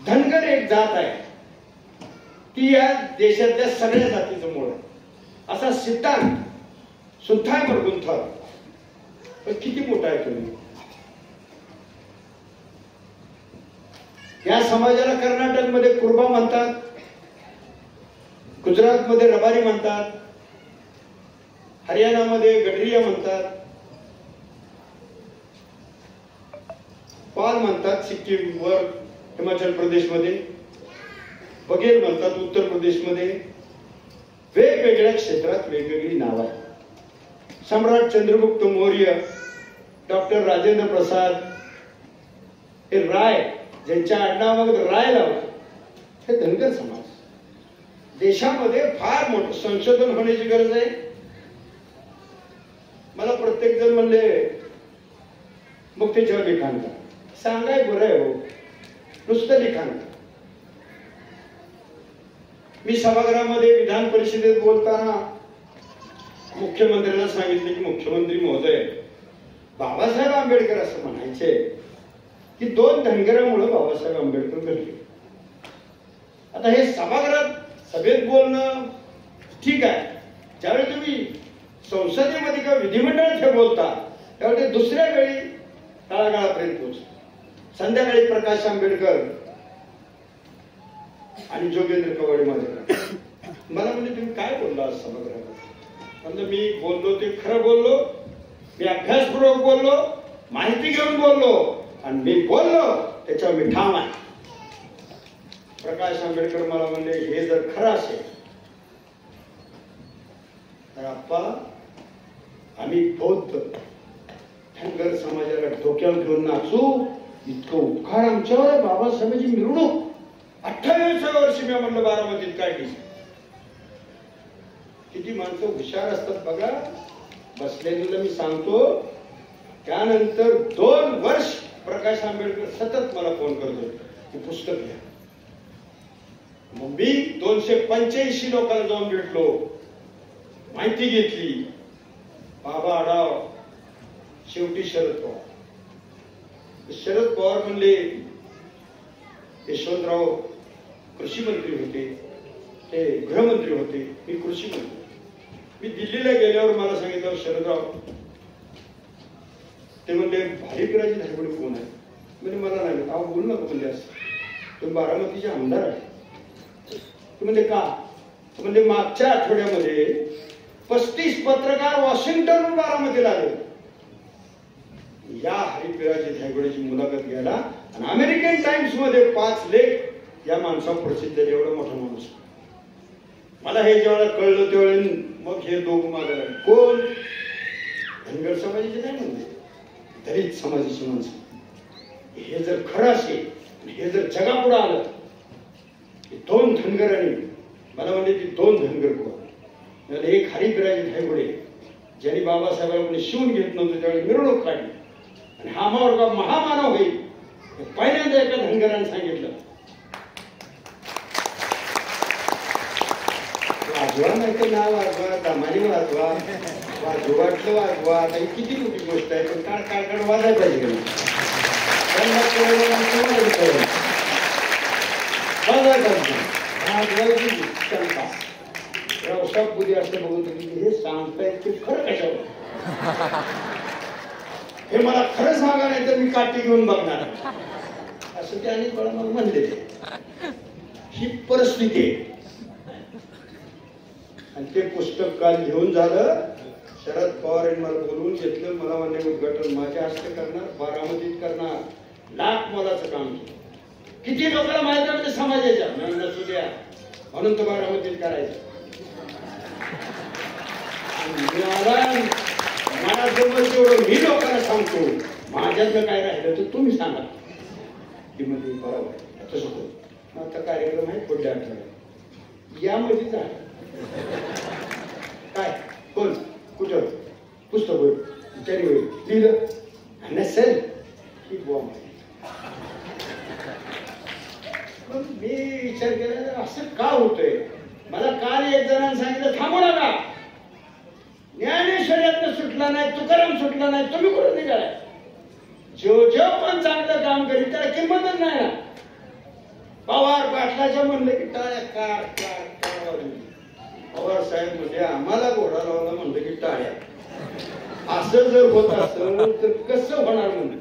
धनगर एक जात आहे, ती या देशातल्या सगळ्या जातीचं मूळ आहे, असा सिद्धांत सुंथायमर गुंथर. पण किती मोठा आहे तुम्ही. या समाजाला कर्नाटकमध्ये कुर्बा म्हणतात, गुजरातमध्ये रबारी म्हणतात, हरियाणामध्ये गडरिया म्हणतात, पाल म्हणतात सिक्कीम वर, हिमाचल प्रदेशमध्ये बघेल म्हणतात, उत्तर प्रदेशमध्ये. वेगवेगळ्या क्षेत्रात वेगवेगळी नाव आहेत. सम्राट चंद्रगुप्त मौर्य, डॉक्टर राजेंद्र प्रसाद, हे राय, ज्यांच्या आडनावामध्ये राय लावला, हे धनगर समाज. देशामध्ये फार मोठं संशोधन होण्याची गरज आहे. मला प्रत्येक जण म्हणले मग त्याच्यावर लिखाण करा. सांगाय बरं आहे हो, नुसतं लिखाण करा. मी सभागृहामध्ये विधान परिषदेत बोलताना मुख्यमंत्र्यांना सांगितले की मुख्यमंत्री महोदय, बाबासाहेब आंबेडकर असं म्हणायचे की 2 धनगरामुळे बाबासाहेब आंबेडकर घडले. आता हे सभागृहात सभेत बोलणं ठीक आहे, ज्यावेळी तुम्ही संसदेमध्ये किंवा विधिमंडळात हे बोलता त्यावेळी ते दुसऱ्या वेळी तळागाळापर्यंत पोहोचत. संध्याकाळी प्रकाश आंबेडकर आणि जोगेंद्र कवाडे माझ्याकडे मला म्हणजे तुम्ही काय बोलला आज सभागृहात? म्हणजे मी बोललो ते खरं बोललो, मी अभ्यासपूर्वक बोललो, माहिती घेऊन बोललो आणि मी बोललो त्याच्यावर मी ठाम आहे. प्रकाश आंबेडकर मला म्हणले हे जर खरं असेल तर आप्पा आम्ही बौद्ध धनगर समाजाला डोक्यावर घेऊन नाचू, इतकं उपकार आमच्यावर आहे. बाबासाहेबांची मिरवणूक 28व्या वर्षी मी म्हणलं बारामतीत काय केली. किती माणसं हुशार असतात बघा. बसलेलीला मी सांगतो. त्यानंतर 2 वर्ष प्रकाश आंबेडकर सतत मला फोन करत होते की पुस्तक घ्या. मग मी 285 लोकांना जाऊन भेटलो, माहिती घेतली. बाबा आढाव, शेवटी शरद पवार. शरद पवार म्हणले यशवंतराव कृषी मंत्री होते, ते गृहमंत्री होते, मी कृषी मंत्री. मी दिल्लीला गेल्यावर मला सांगितलं शरदराव, ते म्हणले भारीकराजी धायगुडे कोण आहे? म्हणजे मला नाही अहो बोलू नका म्हणजे असं, तुम्ही बारामतीचे आमदार आहे. ते म्हणजे का? म्हणजे मागच्या आठवड्यामध्ये 35 पत्रकार वॉशिंग्टनहून बारामतीला आले या हरिपिराजी धायगुडेची मुलाखत घ्यायला, आणि अमेरिकन टाइम्स मध्ये 5 लेख या माणसावर प्रसिद्ध झाले. एवढा मोठा माणूस. मला हे जेव्हा कळलं त्यावेळी मग हे दोघं मागायला कोण? धनगर समाजाचे नाही म्हणते, दलित समाजाची माणसं. हे जर खरं असेल, हे जर जगापुढे आलं, 2 धनगरांनी मला म्हणजे ती 2 धनगर कोण? एक हरिपिराजी धायगुडे ज्यांनी बाबासाहेबांना शिवून घेत नव्हतं त्यावेळी मिरवणूक काढली आणि हा मार्ग महामानव होईल हे पहिल्यांदा एका धनगराने सांगितलं. वाजवा नाही तर नाव वाजवा, दमानी वाजवा, वाजवाटलं वाजवा. आता ही किती मोठी गोष्ट आहे, पण काळ काळ काळ वाजायला पाहिजे. व्यवसाय बुद्धी असं बघून हे सांगतायत ते खरं कशावर? हे मला खरं सांगा नाही तर मी काठी घेऊन बघणार असं ते अनेक वेळा मला म्हणले. ही परिस्थिती आहे. आणि ते पुस्तक काल घेऊन झालं. शरद पवार यांनी मला बोलवून घेतलं. मला म्हणणे उद्घाटन माझ्या हस्ते करणार, बारामतीत करणार, लाख मोलाचं काम केलं. किती लोकांना माहिती आहे समाजाच्या नसू द्या म्हणून तर बारामतीत करायचं. मला जमत तेवढं मी लोकांना सांगतो. माझ्यातलं काय राहिलं तर तुम्ही सांगा की म्हणजे बरोबर तसं होतं. आता कार्यक्रम आहे पुढल्या आठवड्यात, यामध्ये जा. काय कोण कुठं पुस्तक होईल विचारी होईल लिहिलं नसेल की बॉम्ब. मी विचार केला असं का होतंय. मला काल एक जणांनी सांगितलं थांबू नका, ज्ञानेश्वरातनं सुटला नाही, तुकाराम सुटला नाही, तुम्ही कुठं निघालाय. जो पण चांगलं काम करीत त्याला किंमतच नाही ना. पवार पाटलाच्या म्हणलं की टाळ्या कार कार कार. पवार साहेब म्हणजे आम्हाला घोडा लावला म्हणलं की टाळ्या. असं जर होत असेल तर कसं होणार म्हणून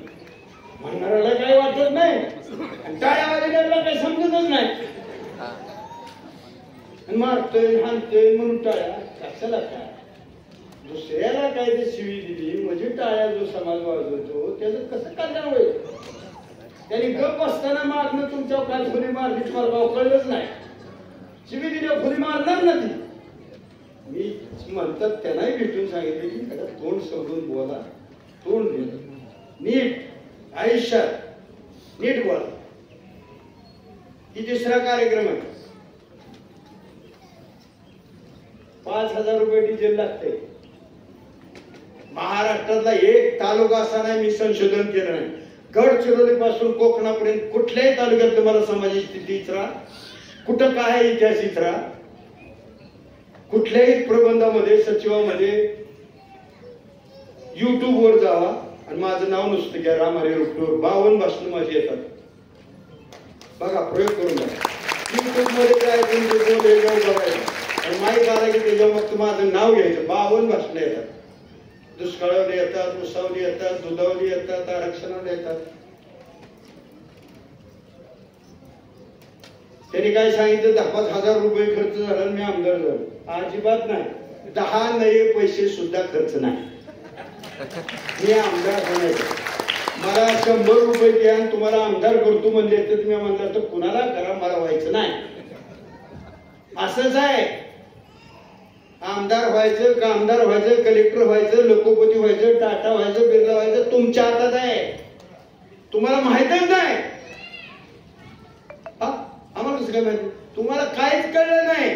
म्हणणाऱ्याला काही वाटत नाही आणि टाळ्या वाजवण्याला काही समजतच नाही. मारतोय हाणतोय म्हणून टाळ्या कशाला काय. दुसऱ्याला काय ते शिवी दिली म्हणजे टाळ्या जो समाज वाजवतो त्याचं कसं कल्याण होईल. त्यांनी गप असताना मारणं तुमच्या काय फुली मारली तुम्हाला कळलंच नाही. शिवी दिली फुली मारणार ना ती. मी म्हणतात त्यांनाही भेटून सांगितले की तोंड सोडून बोला, तोंड नीट आयुष्यात नीट बोला. ही 3रा कार्यक्रम आहे. 5,000 रुपये डिझेल लागते. महाराष्ट्रातला एक तालुका असा नाही मी संशोधन केलं नाही. गडचिरोली पासून कोकणापर्यंत कुठल्याही तालुक्यात तुम्हाला समाजाची स्थिती इचरा, कुठं काय इतिहास इचरा, कुठल्याही प्रबंधामध्ये सचिवामध्ये युट्यूबवर जावा आणि माझं नाव नुसतं घ्या राम हरी रुपटूर 52 भाषणं माझी येतात. बघा प्रयोग करून बघा. युट्यूब मध्ये जायचं बघायचं आणि माहीत आला की त्याच्यावर मग माझं नाव घ्यायचं. 52 भाषणं येतात. दुष्काळावर येतात, उसावर येतात, दुधावर येतात, आरक्षणावर येतात. त्यांनी काय सांगितलं 10-5 हजार रुपये खर्च झाला मी आमदार झालो. अजिबात नाही. 10 नये पैसे सुद्धा खर्च नाही. मी आमदार होण्याचं मला 100 रुपये द्या आणि तुम्हाला आमदार करतो म्हणले तर तुम्ही म्हणला तर कुणाला करा, मला व्हायचं नाही. असंच आहे. आमदार व्हायचं, आमदार व्हायचं, कलेक्टर व्हायचं, लखोपती व्हायचं, टाटा व्हायचं, बिर्ला व्हायचं तुमच्या हातात आहे. तुम्हाला माहितच नाही. आम्हाला कसं काय माहिती? तुम्हाला काहीच कळलं नाही.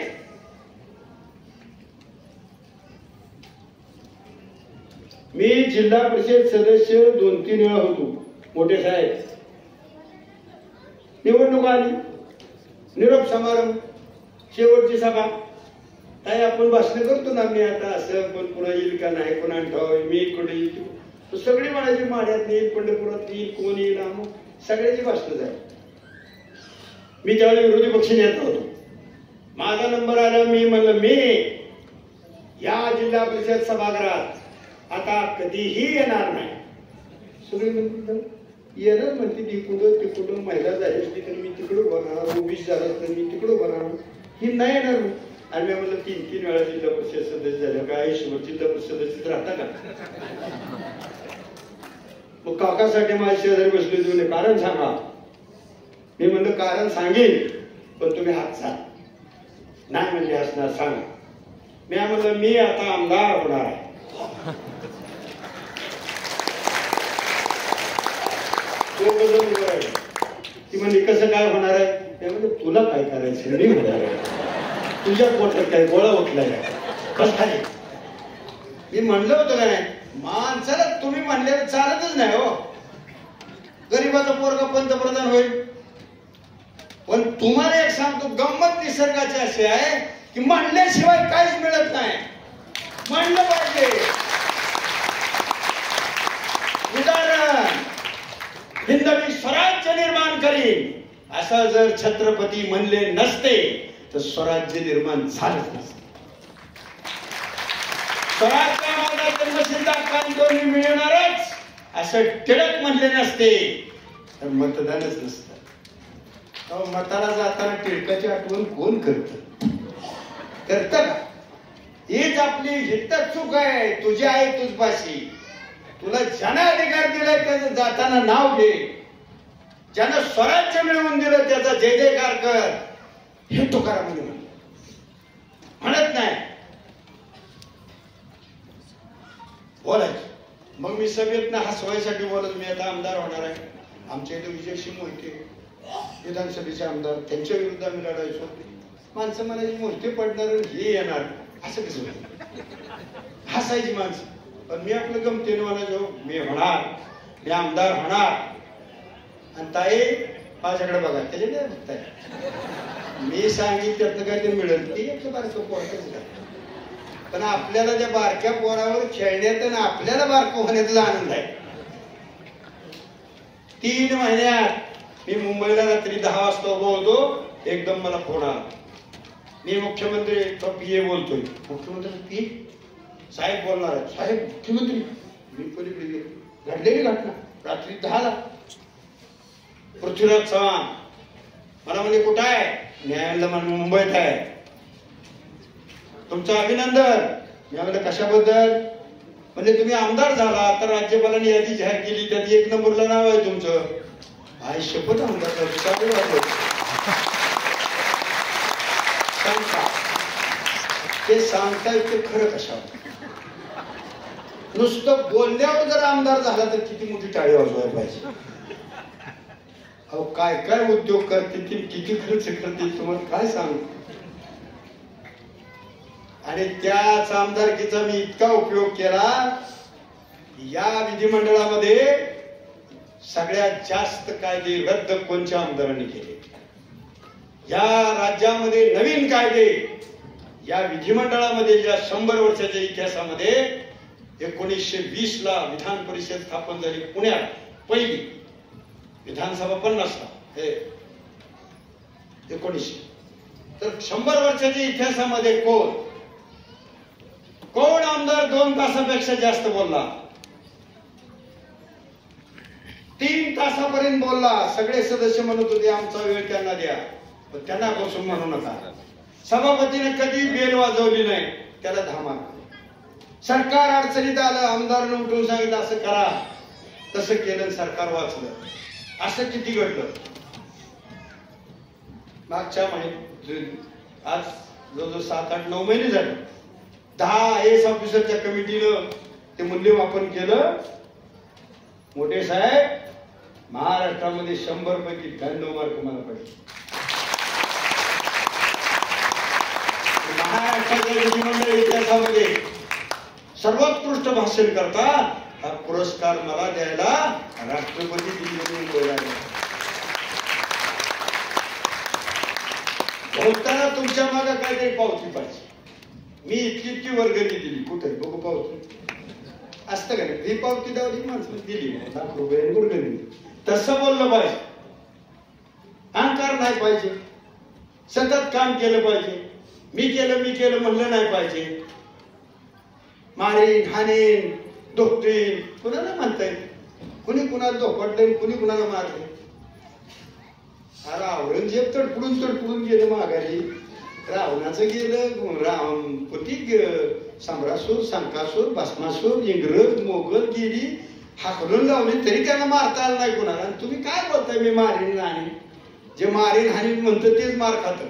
मी जिल्हा परिषद सदस्य 2-3 वेळा होतो. मोठे साहेब निवडणूक आली, निरोप समारंभ, शेवटची सभा. काय आपण भाषण करतो ना, मी आता असं कोण पुन्हा येईल का नाही, कोण आणठाव मी इकडे येतो. सगळी म्हणायची माड्यात येईल, पंढरपुरात येईल, कोण येईल, सगळ्याची भाषण झाली. मी त्यावेळी विरोधी पक्ष नेता होतो. माझा नंबर आला. मी म्हणलं मी या जिल्हा परिषद सभागृहात आता कधीही येणार नाही. सगळे म्हणतात येणार म्हणते तिकडं महिला झाली तर मी तिकडं उभा राहणार, ओबीसी झालं तर मी तिकडं उभा राहणार, ही नाही येणार. आणि मी म्हणलं 3-3 वेळा जिल्हा परिषद सदस्य झाल्या काय आयुष्यभर जिल्हा परिषद सदस्य राहता का? मग काकासाठी माझ्या शेजारी बसले तुम्ही कारण सांगा. मी म्हणलं कारण सांगेन पण तुम्ही हातचा नाही म्हणजे असणार सांगा. मी म्हणलं मी आता आमदार होणार आहे. ती म्हणजे कसं काय होणार आहे? त्यामध्ये तुला काय करायचं मी होणार आहे. तुझ्या पोटात काय गोळा उठलाय कस खाली? मी म्हणलं होतं काय माणसाला तुम्ही म्हणलेलं चालतच नाही हो. गरीबाचा पोरगा पंतप्रधान होईल. पण तुम्हाला एक सांगतो गंमत निसर्गाची अशी आहे की म्हणल्याशिवाय काहीच मिळत नाही. म्हणलं पाहिजे. उदाहरण हिंदवी स्वराज्य निर्माण करीन असं जर छत्रपती म्हणले नसते तर स्वराज्य निर्माण झालंच नसते. स्वराज्य आम्हाला जन्मसिद्ध हक्काने मिळणारच असं टिळक म्हणले नसते तर मतदानच नसतं. मताला जाताना टिळकाची आठवण कोण करत का? हीच आपली हित चूक आहे. तुझी आहे तुझपाशी. तुला ज्यानं अधिकार दिलाय त्याचं जाताना नाव घे. ज्यानं स्वराज्य मिळवून दिलं त्याचा जय जयकार कर. हे तुकारामांनी म्हणत नाही. बोलायचं. मग मी सभेत ना हसवायसाठी बोलत मी आता आमदार होणार आहे. आमच्या इथे विजयसिंह मोहिते विधानसभेचे आमदार, त्यांच्या विरुद्ध आम्ही लढायचो. माणसं म्हणायची मोहिते पडणार हे येणार असं कसं हसायची माणसं. पण मी आपलं गमतीने म्हणायचो मी होणार, मी आमदार होणार. आणि ताई माझ्याकडे बघा त्याच्या काय बघताय मी सांगितलं त्यातनं काय ते मिळेल ते एक बारकं पोरकच नाही. पण आपल्याला त्या बारक्या पोरावर खेळण्यात आणि आपल्याला बारकं होण्याचा आनंद आहे. 3 महिन्यात मी मुंबईला रात्री 10 वाजता उभा होतो. एकदम मला फोन आला. मी मुख्यमंत्री पीए बोलतोय. मुख्यमंत्री पी साहेब बोलणार आहे. साहेब मुख्यमंत्री. मी पलीकडे गेलो. घडलेली घटना रात्री 10ला. पृथ्वीराज चव्हाण मला म्हणजे कुठं आहे? न्यायालय मुंबईत आहे. तुमचं अभिनंदन. मी म्हणलं कशाबद्दल? म्हणजे तुम्ही आमदार झाला तर राज्यपालांनी यादी जाहीर केली त्यात 1 नंबरला नाव आहे तुमचं. आई शपथ आमदार ते सांगताय ते खरं कशावर? नुसतं बोलण्यावर जर आमदार झाला तर किती मोठी टाळी वाजवायला पाहिजे. अहो काय काय उद्योग करतील, किती खर्च करतील तुम्हाला काय सांगू. आणि त्याच आमदारकीचा मी इतका उपयोग केला. या विधिमंडळामध्ये सगळ्यात जास्त कायदे रद्द कोणत्या आमदारांनी केले. या राज्यामध्ये नवीन कायदे या विधिमंडळामध्ये ज्या 100 वर्षाच्या इतिहासामध्ये 1920 ला विधान परिषद स्थापन झाली पुण्यात, पहिली विधानसभा 50 ला, हे 1900. तर 100 वर्षाच्या इतिहासामध्ये कोण आमदार 2 तासापेक्षा जास्त बोलला? 3 तासापर्यंत बोलला. सगळे सदस्य म्हणत होते आमचा वेळ त्यांना द्या, पण त्यांना बसून म्हणू नका. सभापतीने कधी बेल वाजवली नाही, त्याला धामा. सरकार अडचणीत आलं, आमदारांनी उठून सांगितलं असं करा, तसं केलं, सरकार वाचलं. असं किती घडलं? मागच्या आज जवळजवळ 7-8-9 महिने झाले 10 IAS ऑफिसरच्या कमिटीनं ते मूल्यमापन केलं. मोठे साहेब, महाराष्ट्रामध्ये 100 पैकी 92 मार्क मला पडले. महाराष्ट्राच्या विधिमंडळ इतिहासामध्ये सर्वोत्कृष्ट भाषण करता हा पुरस्कार मला द्यायला राष्ट्रपती दिल्लीतून बोलायला. बोलताना तुमच्या मागे काहीतरी पावती पाहिजे. मी इतकी वर्गणी दिली, कुठे बघू पावती असतं का? ही पावती दावली माणसं दिली, ₹1,00,000 वर्गणी. तसं बोललं पाहिजे, अहंकार नाही पाहिजे, सतत काम केलं पाहिजे. मी केलं म्हणलं नाही पाहिजे. मारीन, हाणीन, धोपटीन कुणाला म्हणता येईल? कुणी कुणाला धोपटले, कुणी कुणाला मारले. अरे औरंगजेब तडपुडून गेलं माघारी. रावणाचं गेलं, सम्रासूर, संकासूर, भस्मासूर, इंग्रज, मोगल गेली, हाकलून लावली, तरी त्यांना मारता आलं नाही कुणाला. तुम्ही काय बोलताय मी मारीन आणि जे मारीन हानीन म्हणतं तेच मार खात.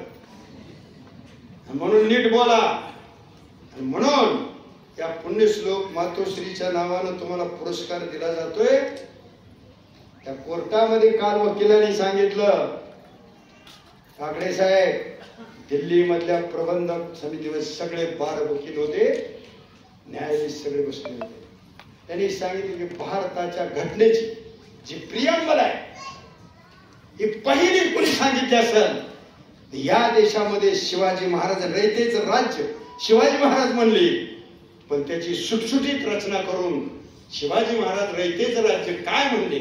म्हणून नीट बोला. म्हणून या पुण्यश्लोक मातोश्रीच्या नावानं तुम्हाला पुरस्कार दिला जातोय. त्या कोर्टामध्ये काल वकिलांनी सांगितलं, काकडे साहेब, दिल्ली मधल्या प्रबंधक समितीवर सगळे 12 वकील होते, न्यायाधीश सगळे बसले होते. त्यांनी सांगितलं की भारताच्या घटनेची जी प्रियंबल आहे, ही पहिली कोणी सांगितली असेल या देशामध्ये शिवाजी महाराज रयतेचं राज्य शिवाजी महाराज म्हणले, पण त्याची सुटसुटीत रचना करून शिवाजी महाराज रयतेचं राज्य काय म्हणले?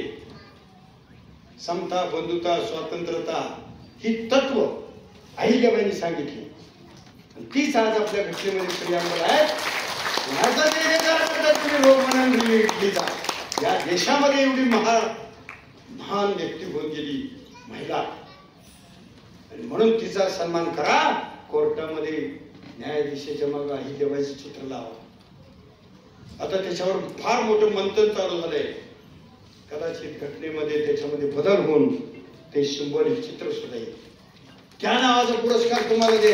समता, बंधुता, स्वातंत्र्यता ही तत्व अहिल्याबाईंनी सांगितली. तीच आज आपल्या घटनेमध्ये प्रियांबल आहे. या देशामध्ये एवढी महान व्यक्ती होऊन गेली महिला, आणि म्हणून तिचा सन्मान करा. कोर्टामध्ये न्यायाधीशाच्या मागे अहिल्याबाईचं चित्र लावा. आता त्याच्यावर फार मोठं मंथन चालू झालंय. कदाचित घटनेमध्ये त्याच्यामध्ये बदल होऊन ते सिंबॉलिक चित्र सुद्धा येईल. त्या नावाचा पुरस्कार तुम्हाला दे.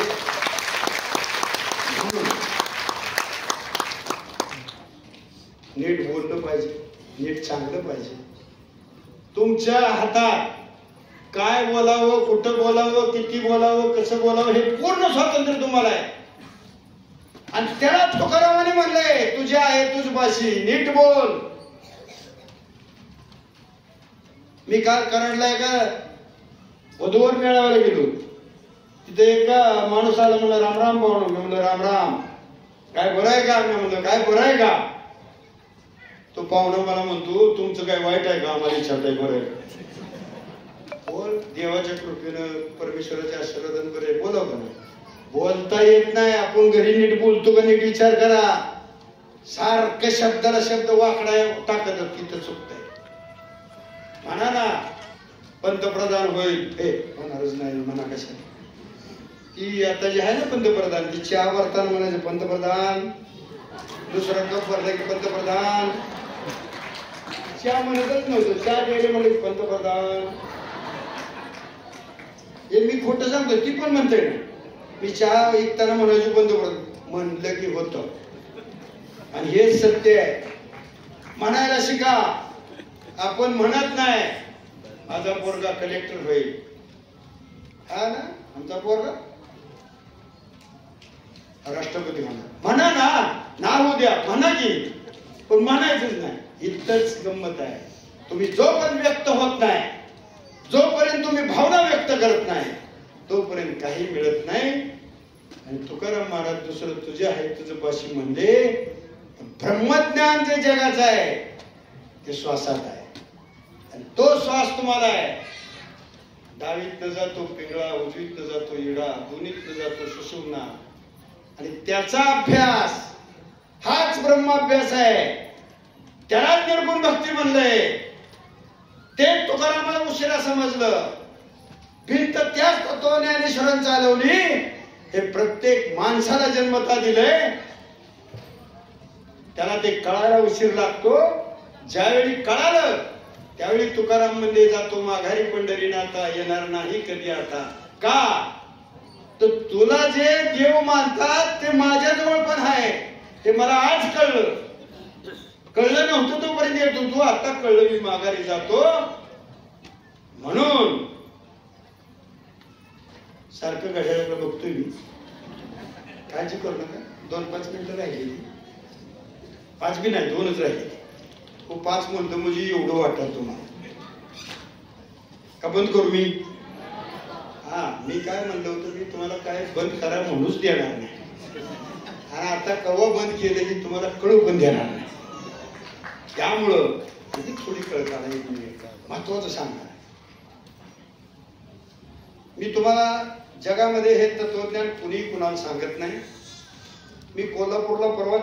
नीट बोललं पाहिजे, नीट चांगलं पाहिजे. तुमच्या हातात काय बोलावं, कुठं बोलावं, किती बोलावं, कसं बोलावं हे पूर्ण स्वातंत्र्य तुम्हाला आहे. आणि त्याला तुकारामाने म्हणलंय, तुझ्या आहे तुझ भाषी, नीट बोल. मी काल कराडला एका वधूवर मेळाव्याला गेलो. तिथे एका माणूस आला, म्हणलं राम राम भाऊ. मी म्हणलं राम राम, काय बरं आहे का? मी म्हणलं काय बरं आहे का? तो पाहुणा मला म्हणतो, तुमचं काय वाईट आहे का? आम्हाला इच्छा आहे बरं आहे. बोल, देवाच्या कृपेनं परमेश्वराच्या आशीर्वादानं बरे. बोलाव का नाही? बोलता येत नाही. आपण घरी नीट बोलतो का? नीट विचार करा. सारखं शब्दाला शब्द वाकडा टाकत तिथं चुकतंय. म्हणा ना पंतप्रधान होईल, हे होणारच नाही. म्हणा कशा ती आता जी आहे ना पंतप्रधान, ती चहा भरताना म्हणायचं पंतप्रधान, दुसरा कप भरला की पंतप्रधान. चहा म्हणतच नव्हतं, चहा द्यायला म्हणजे पंतप्रधान. हे मी खोटं सांगतो, ती पण म्हणते ना. मी चहा ऐकताना म्हणायचो पंतप्रधान, म्हणलं की होतं. आणि हेच सत्य आहे. म्हणायला शिका. आपण म्हणत नाही माझा पोरगा कलेक्टर होईल, हा ना, आमचा पोरगा राष्ट्रपती म्हणा ना, नाव द्या, म्हणा की, पण म्हणायचंच नाही. इतकंच गंमत आहे. तुम्ही जोपर्यंत व्यक्त होत नाही, जोपर्यंत तुम्ही भावना व्यक्त करत नाही, तोपर्यंत काही मिळत नाही. आणि तुकाराम महाराज दुसरं तुझे आहे तुझं पाशी म्हणले ब्रह्मज्ञान जे जगाचं आहे ते श्वासात आहे आणि तो श्वास तुम्हाला आहे. डावीतनं जातो पिंगळा, उजवीतनं जातो इडा, दोन्हीतनं जातो सुषुम्ना आणि त्याचा अभ्यास हाच ब्रह्माभ्यास आहे. त्यालाच निर्गुण भक्ती म्हणलंय. ते तुकारामाला उशिरा समजलं. भिंत त्याच तत्व ज्ञानेश्वरांनी चालवली. हे प्रत्येक माणसाला जन्मता दिलंय. त्याला ते कळायला उशीर लागतो. ज्यावेळी कळालं त्यावेळी तुकाराम म्हणजे जातो माघारी पंढरीनाथा, येणार नाही कधी आता. का तर तुला जे देव मानतात ते माझ्याजवळ पण आहे. ते मला आज कळलं. कळलं नव्हतं तोपर्यंत येत होतो. आता कळलं मी माघारी जातो. म्हणून सारखं घड्याळाकडे बघतोय मी. काळजी करू नका. 2-5 मिनिटं राहिली. 5 बी नाही, 2च राहिले. 5 म्हणतो म्हणजे एवढं वाटत तुम्हाला का बंद करू मी? हा, मी काय म्हणलं होतं मी तुम्हाला काय बंद करा म्हणूनच देणार नाही. आणि आता कवा बंद केलं की तुम्हाला कळू पण देणार नाही. त्यामुळं थोडी कळ काढायला महत्वाचं सांगणार. मी तुम्हाला जगामध्ये हे तत्वज्ञान कुणी कुणाला सांगत नाही. मी कोल्हापूरला परवा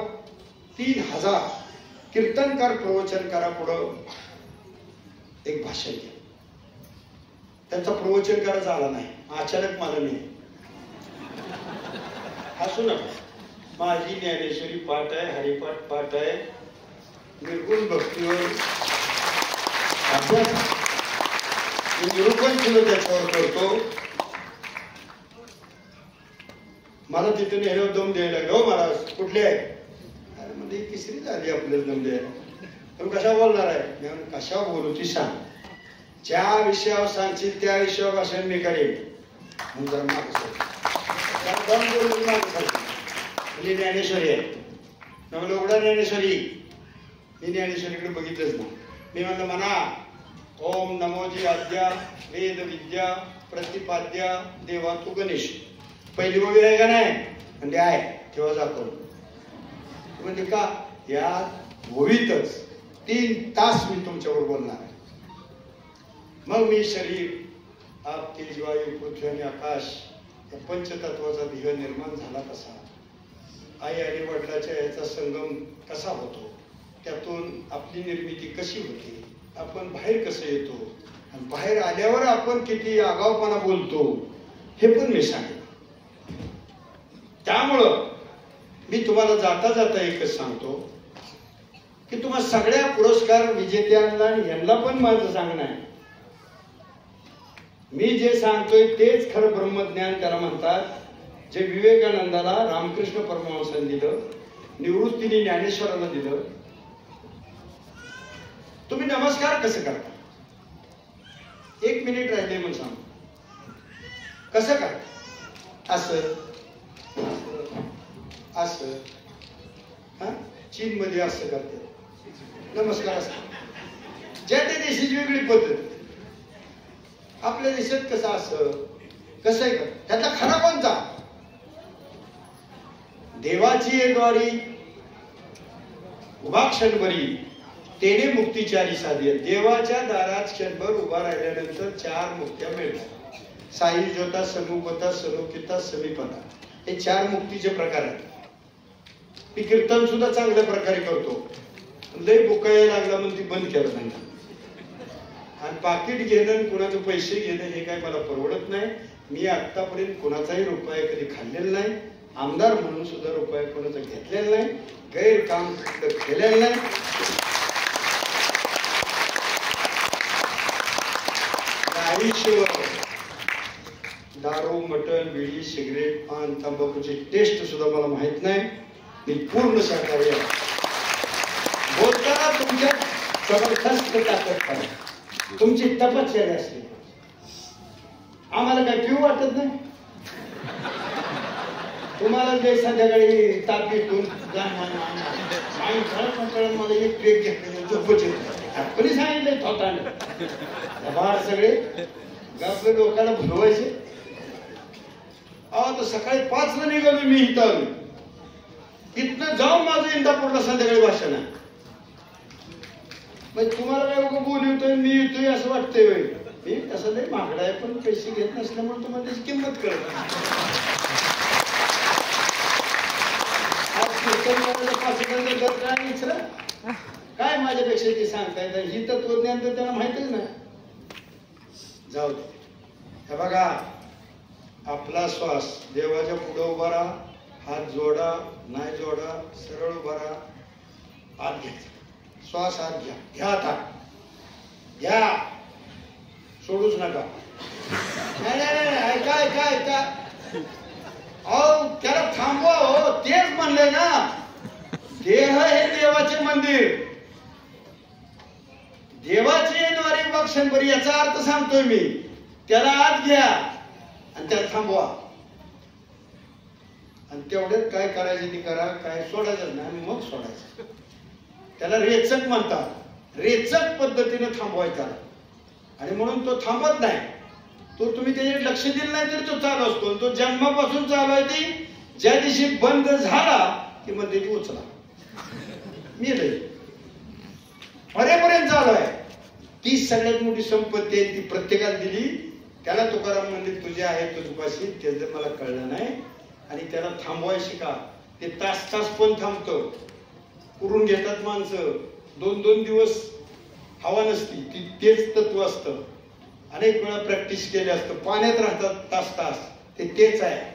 3000 कीर्तनकार प्रवचनकारापुढं एक भाषण केलं. त्यांचा प्रवचनकार झाला नाही. अचानक मला नाही. हसू नका. माझी ज्ञानेश्वरी पाठ आहे, हरिपाठ पाठ आहे, निर्गुण भक्तीवर अभ्यास निरूपण केलं त्याच्यावर करतो. मला तिथे नेहमी दम द्यायला लागलो. हो महाराज कुठले आहे? अरे म्हणजे तिसरी झाली आपल्याला दम द्यायला. पण कशा बोलणार आहे? कशा बोलू ती सांग. ज्या विषयावर सांगशील त्या विषयावर भाषण मी करेन. जरा दम बोलून म्हणजे ज्ञानेश्वरी आहे. म्हणलं उघडा ज्ञानेश्वरी. मी ज्ञानेश्वरीकडे बघितलंच ना. मी म्हणलं म्हणा ओम नमोजी आद्या वेद विद्या प्रतिपाद्या देवा तू गणेश. पहिली ओवी आहे का नाही? म्हणजे आहे. तेव्हा जातो म्हणजे का या ओवीतच 3 तास मी तुमच्यावर बोलणार आहे. मग मी शरीर आप तेज वायू पृथ्वी आणि आकाश या पंचतत्वाचा ध्येय निर्माण झाला कसा, आई आणि वडिलाच्या याचा संगम कसा होतो, त्यातून आपली निर्मिती कशी होते, आपण बाहेर कसं येतो आणि बाहेर आल्यावर आपण किती आगाऊपणा बोलतो हे पण मी सांगेन. त्यामुळं मी तुम्हाला जाता जाता एकच सांगतो की तुम्हा सगळ्या पुरस्कार विजेत्यांना यांना पण माझं सांगणं आहे. मी जे सांगतोय तेच खरं ब्रह्मज्ञान त्याला म्हणतात. जे विवेकानंदाला रामकृष्ण परमहंसांनी दिलं, निवृत्तीने ज्ञानेश्वराला दिलं. तुम्ही नमस्कार कसं करता? 1 मिनिट राहिले म्हणून सांग. कसं करता? असं असं. हा, चीन मध्ये असं करते नमस्कार असं. ज्या त्या देशाची वेगळी पद्धत. आपल्या देशात कसं असं कसं आहे का? त्यातला खरा कोणता? देवाची ये द्वारी उभा क्षणभरी तेने मुक्तीचारी साधी. देवाच्या दारात क्षणभर उभा राहिल्यानंतर 4 मुक्त्या मिळतात. साई ज्योता समुपता सलोकिता समीपता हे 4 मुक्तीचे प्रकार आहेत. मी कीर्तन सुद्धा चांगल्या प्रकारे करतो. लय बुकायला लागला म्हणून ती बंद केलं नाही. आणि पाकिट घेणं कुणाचे पैसे घेणं हे काय मला परवडत नाही. मी आतापर्यंत कुणाचाही रुपया कधी खाल्लेला नाही. आमदार म्हणून सुद्धा रुपया कोणाचा घेतलेला नाही. गैरकाम केलेलं नाही. आयुष्यभर दारू मटण बिडी सिगरेट पान तंबाखूची टेस्ट सुद्धा मला माहित नाही. मी पूर्ण शाकाहारी आहे. बोलताना तुमच्या जबरदस्त ताकद पाहिजे. तुमची तपश्चर्या असते. आम्हाला काय पिऊ वाटत नाही. तुम्हाला जे संध्याकाळी ताप येतो मला एक पेक घेतलं झोपच येत. कोणी सांगितलंय थोताने बाहेर सगळे आपल्या लोकांना भुलवायचे. अहो तर सकाळी 5ला निघालो मी इथं आलो. इथनं जाऊन माझं इंदापूरला संध्याकाळी भाषण आहे. मग तुम्हाला काय उगा बोलवतोय मी येतोय असं वाटतंय होय? मी तसं नाही महागडा आहे, पण पैसे घेत नसल्यामुळे तुम्हाला त्याची किंमत कळत नाही. काय माझ्यापेक्षा ते सांगता येतं? ही तत्वज्ञान तर त्यांना माहितच नाही. जाऊ दे. हे बघा, आपला श्वास देवाच्या पुढे उभा राहा, हात जोडा, नाही जोडा, सरळ उभा राहा, हात घ्या, श्वास हात घ्या, घ्या आता, घ्या, सोडूच नका. नाही नाही नाही, ऐका ऐका ऐका, अहो त्याला थांबवा. हो तेच म्हणले ना, देह हे देवाचे मंदिर, देवाचे द्वारे बक्षण बरी, याचा अर्थ सांगतोय मी. त्याला आत घ्या आणि त्याला थांबवा. आणि तेवढ्यात काय करायचं ते करा, काय सोडायचं नाही मग सोडायचं. त्याला रेचक म्हणतात. रेचक पद्धतीने थांबवायचा. आणि म्हणून तो थांबत नाही. तो तुम्ही त्याच्याकडे लक्ष दिलं नाही तरी तो चालू असतो. तो जन्मापासून चालू आहे. ती ज्या दिवशी बंद झाला की मध्ये ती उचला मी मरेपर्यंत चालू आहे. ती सगळ्यात मोठी संपत्ती आहे. ती प्रत्येकाला दिली. त्याला तुकाराम म्हणले तुझे आहे तुझ उपाशी, त्याचं मला कळलं नाही. आणि त्याला थांबवायची का? ते तास तास पण थांबतं. करून घेतात माणसं. 2-2 दिवस हवा नसती. ती तेच तत्व असतं. अनेक वेळा प्रॅक्टिस केली असतं. पाण्यात राहतात तास तास. ते तेच आहे.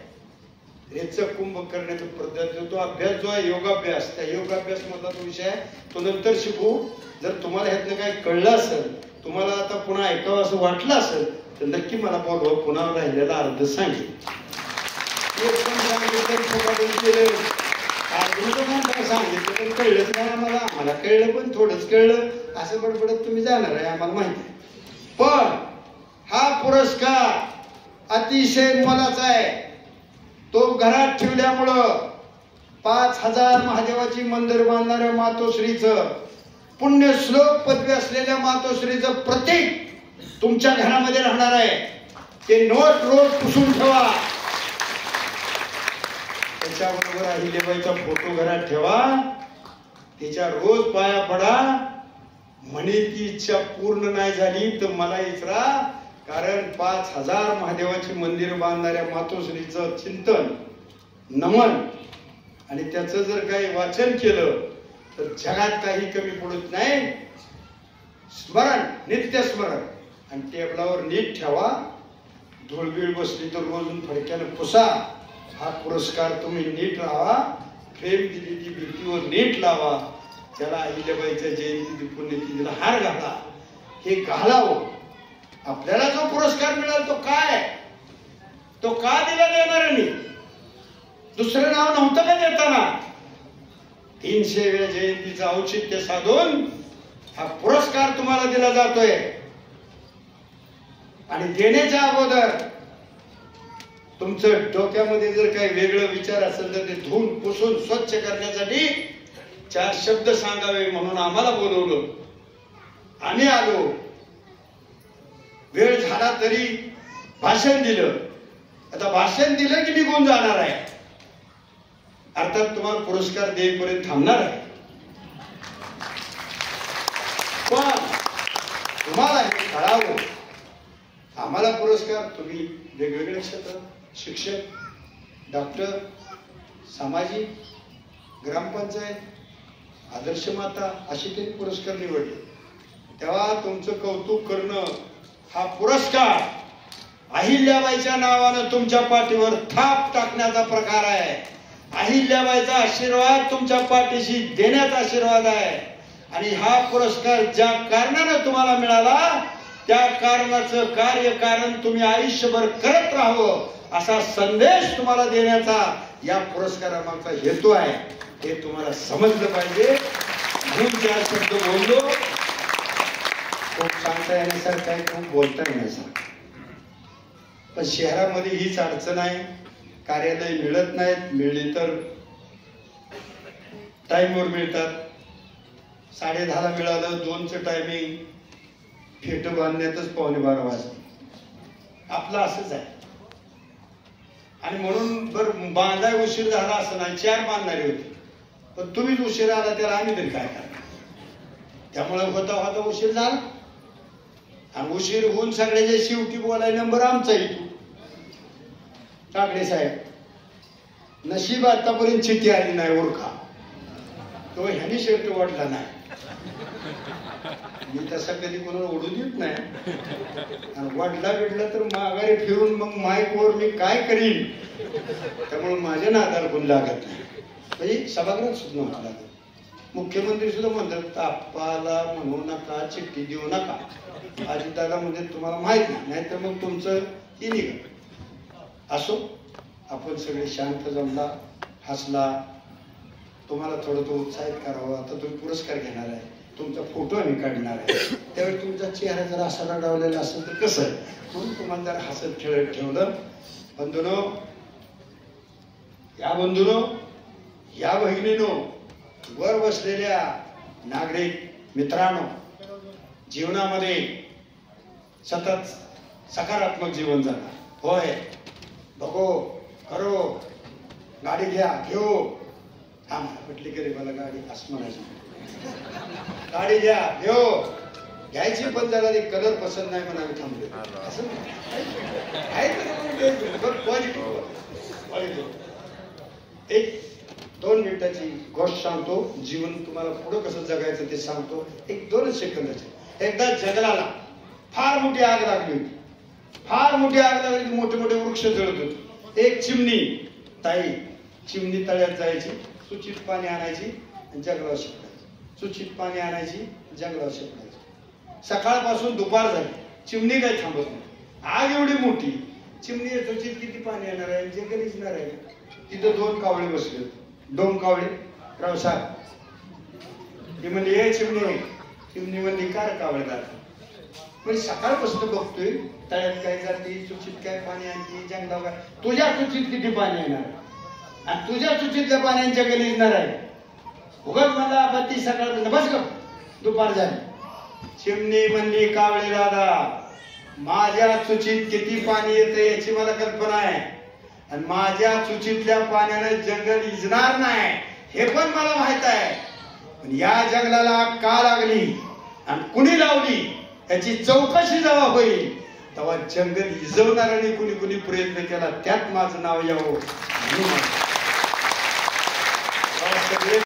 रेचक कुंभ करण्याचा पद्धत तो अभ्यास जो आहे योगाभ्यास, त्या योगाभ्यास मधला तो विषय आहे. तो नंतर शिकू. जर तुम्हाला ह्यातनं काय कळलं असेल, तुम्हाला आता पुन्हा ऐकावं असं वाटलं असेल तर नक्की मला बोलवा. पुन्हा राहिलेला अर्ध सांगेल. सांगितलं पण कळलंच नाही आम्हाला कळलं पण थोडंच कळलं. असं बडबडत तुम्ही जाणार आहे आम्हाला माहिती आहे. पण हा पुरस्कार अतिशय मोलाचा आहे. तो घरात ठेवल्यामुळं 5000 महादेवाची मंदिर बांधणाऱ्या मातोश्रीचं, पुण्यश्लोक पदवी असलेल्या मातोश्रीचं प्रतीक तुमच्या घरामध्ये राहणार आहे. ते नोट रोज पुसून ठेवा. त्याच्याबरोबर अहिल्याबाईचा फोटो घरात ठेवा. तिच्या रोज पाया पडा. म्हणे ती इच्छा पूर्ण नाही झाली तर मला विचारा. कारण 5000 महादेवाची मंदिर बांधणाऱ्या मातोश्रीचं चिंतन, नमन आणि त्याचं जर काही वाचन केलं तर जगात काही कमी पडत नाही. स्मरण, नित्य स्मरण. आणि टेबलावर नीट ठेवा. धूळबीळ बसली तर रोज फडक्यानं पुसा. हा पुरस्कार तुम्ही नीट लावा. फ्रेम दिलेली भिंतीवर नीट लावा. त्याला अहिल्याबाईच्या जयंती पुण्यतिथीला हार घाला. हे घालावं. आपल्याला जो पुरस्कार मिळाला तो काय, तो का दिला देणाऱ्यांनी? दुसरं नाव नव्हतं का देताना? 300व्या जयंतीचं औचित्य साधून हा पुरस्कार तुम्हाला दिला जातोय. आणि देण्याच्या अगोदर तुमचं डोक्यामध्ये जर काही वेगळं विचार असेल तर ते धुवून पुसून स्वच्छ करण्यासाठी 4 शब्द सांगावे म्हणून आम्हाला बोलवलं. आम्ही आलो. वेळ झाला तरी भाषण दिलं. आता भाषण दिलं की निघून जाणार आहे. अर्थात तुम्हाला पुरस्कार देईपर्यंत थांबणार आहे. पण तुम्हाला हे कळावं. आम्हाला पुरस्कार तुम्ही वेगवेगळे क्षेत्र, शिक्षक, डॉक्टर, सामाजिक, ग्रामपंचायत, आदर्श माता असे काही पुरस्कार निवडले. तेव्हा तुमचं कौतुक करणं, हा पुरस्कार अहिल्याबाईच्या नावानं तुमच्या पाठीवर थाप टाकण्याचा प्रकार आहे. अहिल्याबाईचा आशीर्वाद तुमच्या पाठीशी देण्याचा आशीर्वाद आहे. आणि हा पुरस्कार ज्या कारणानं तुम्हाला मिळाला त्या कारणाचं कार्यकारण तुम्ही आयुष्यभर करत राहावं असा संदेश तुम्हाला देण्याचा या पुरस्कारामागचा हेतू आहे. हे तुम्हाला समजलं पाहिजे. म्हणून 4 शब्द बोललो. खूप सांगता येण्यासारखं आहे, खूप बोलता येण्यासारखं. पण शहरामध्ये हीच अडचण आहे. कार्यालय मिळत नाहीत. मिळली तर टाइमवर मिळतात. 10:30 मिळालं, 2चं टायमिंग, फेट बांधण्यातच 11:15 वाजले. आपलं असंच आहे. आणि म्हणून बरं बांधाय उशीर झाला असं नाही, 4 बांधणारी होती, पण तुम्हीच उशीर आला, त्याला आम्ही तरी काय करणार. त्यामुळे होता होता उशीर झाला, आणि उशीर होऊन सगळ्याच्या शेवटी बोलाय नंबर आमचा येतो. काकडे साहेब, नशीब आतापर्यंत चिठ्ठी आली नाही ओळखा, तो ह्यानी शर्ट वाटला नाही. मी तसा कधी कोणाला ओढू देत नाही, आणि वाढला बिडला तर माघारी फिरून मग माईकवर मी काय करीन, त्यामुळे माझ्या नादाला कोण लागत नाही. म्हणजे सभागृहात सुद्धा नव्हतं लागत. मुख्यमंत्री सुद्धा म्हणतात तापाला म्हणू नका, चिठ्ठी देऊ नका. अजितदादा म्हणजे तुम्हाला माहित नाही, तर मग तुमचं हे निघा. असो, आपण सगळे शांत जमला, हसला, तुम्हाला थोडं तो उत्साहित करावं. आता तुम्ही पुरस्कार घेणार आहे, तुमचा फोटो आम्ही काढणार आहे, त्यावेळी तुमचा चेहरा जर असा रडावलेला असेल तर कसं आहे, म्हणून तुम्हाला जरा हसत खेळत ठेवलं. बंधूनो, या बहिणीनो, वर बसलेल्या नागरिक मित्रांनो, जीवनामध्ये सतत सकारात्मक जीवन जगा. होय, बघो करो, गाडी घ्या, घेऊ. हा मला म्हटली की रे मला गाडी असं म्हणायची, गाडी घ्या, घेऊ, घ्यायची, पण जरा ते कलर पसंत नाही म्हणून आम्ही थांबलो. असं एक 2 मिनिटाची गोष्ट सांगतो, जीवन तुम्हाला पुढं कसं जगायचं ते सांगतो. 1-2 सेकंदाची. एकदा जंगलाला फार मोठी आग लागली होती. फार मोठी आग लागली, मोठे मोठे वृक्ष जळत होते. एक चिमणी ताई चिमणी तळ्यात जायची, सूचित पाणी आणायची आणि जंगलावर शिपडायची, सूचित पाणी आणायची, जंगलावर शिपडायची. सकाळपासून दुपार झाली, चिमणी काही थांबत नाही. आग एवढी मोठी, चिमणी सूचित किती पाणी येणार आहे, जंगल इजणार आहे. तिथं 2 कावळे बसले. 2 कावळे, राव साहेब, ती म्हणली हे चिमणी. चिमणी म्हणली काय कावळेदार, म्हणजे सकाळपासून बघतोय तळ्यात काय जाते, चुचीत काय पाणी आणते, जंगलावर काय. तुझ्या चुचीत किती पाणी येणार आणि तुझ्या चुचीतल्या पाण्याच्या गली येणार आहे. उगाच मला बत्ती सकाळ बस ग, दुपार झाली. चिमणी म्हणली कावळे दादा, माझ्या चुचीत किती पाणी येते याची मला कल्पना आहे, आणि माझ्या चुचीतल्या पाण्याने जंगल इजणार नाही हे पण मला माहित आहे. पण या जंगलाला का लागली आणि कुणी लावली याची चौकशी जेव्हा होईल तेव्हा जंगल इजवणाऱ्याने कुणी कुणी प्रयत्न केला त्यात माझं नाव यावं.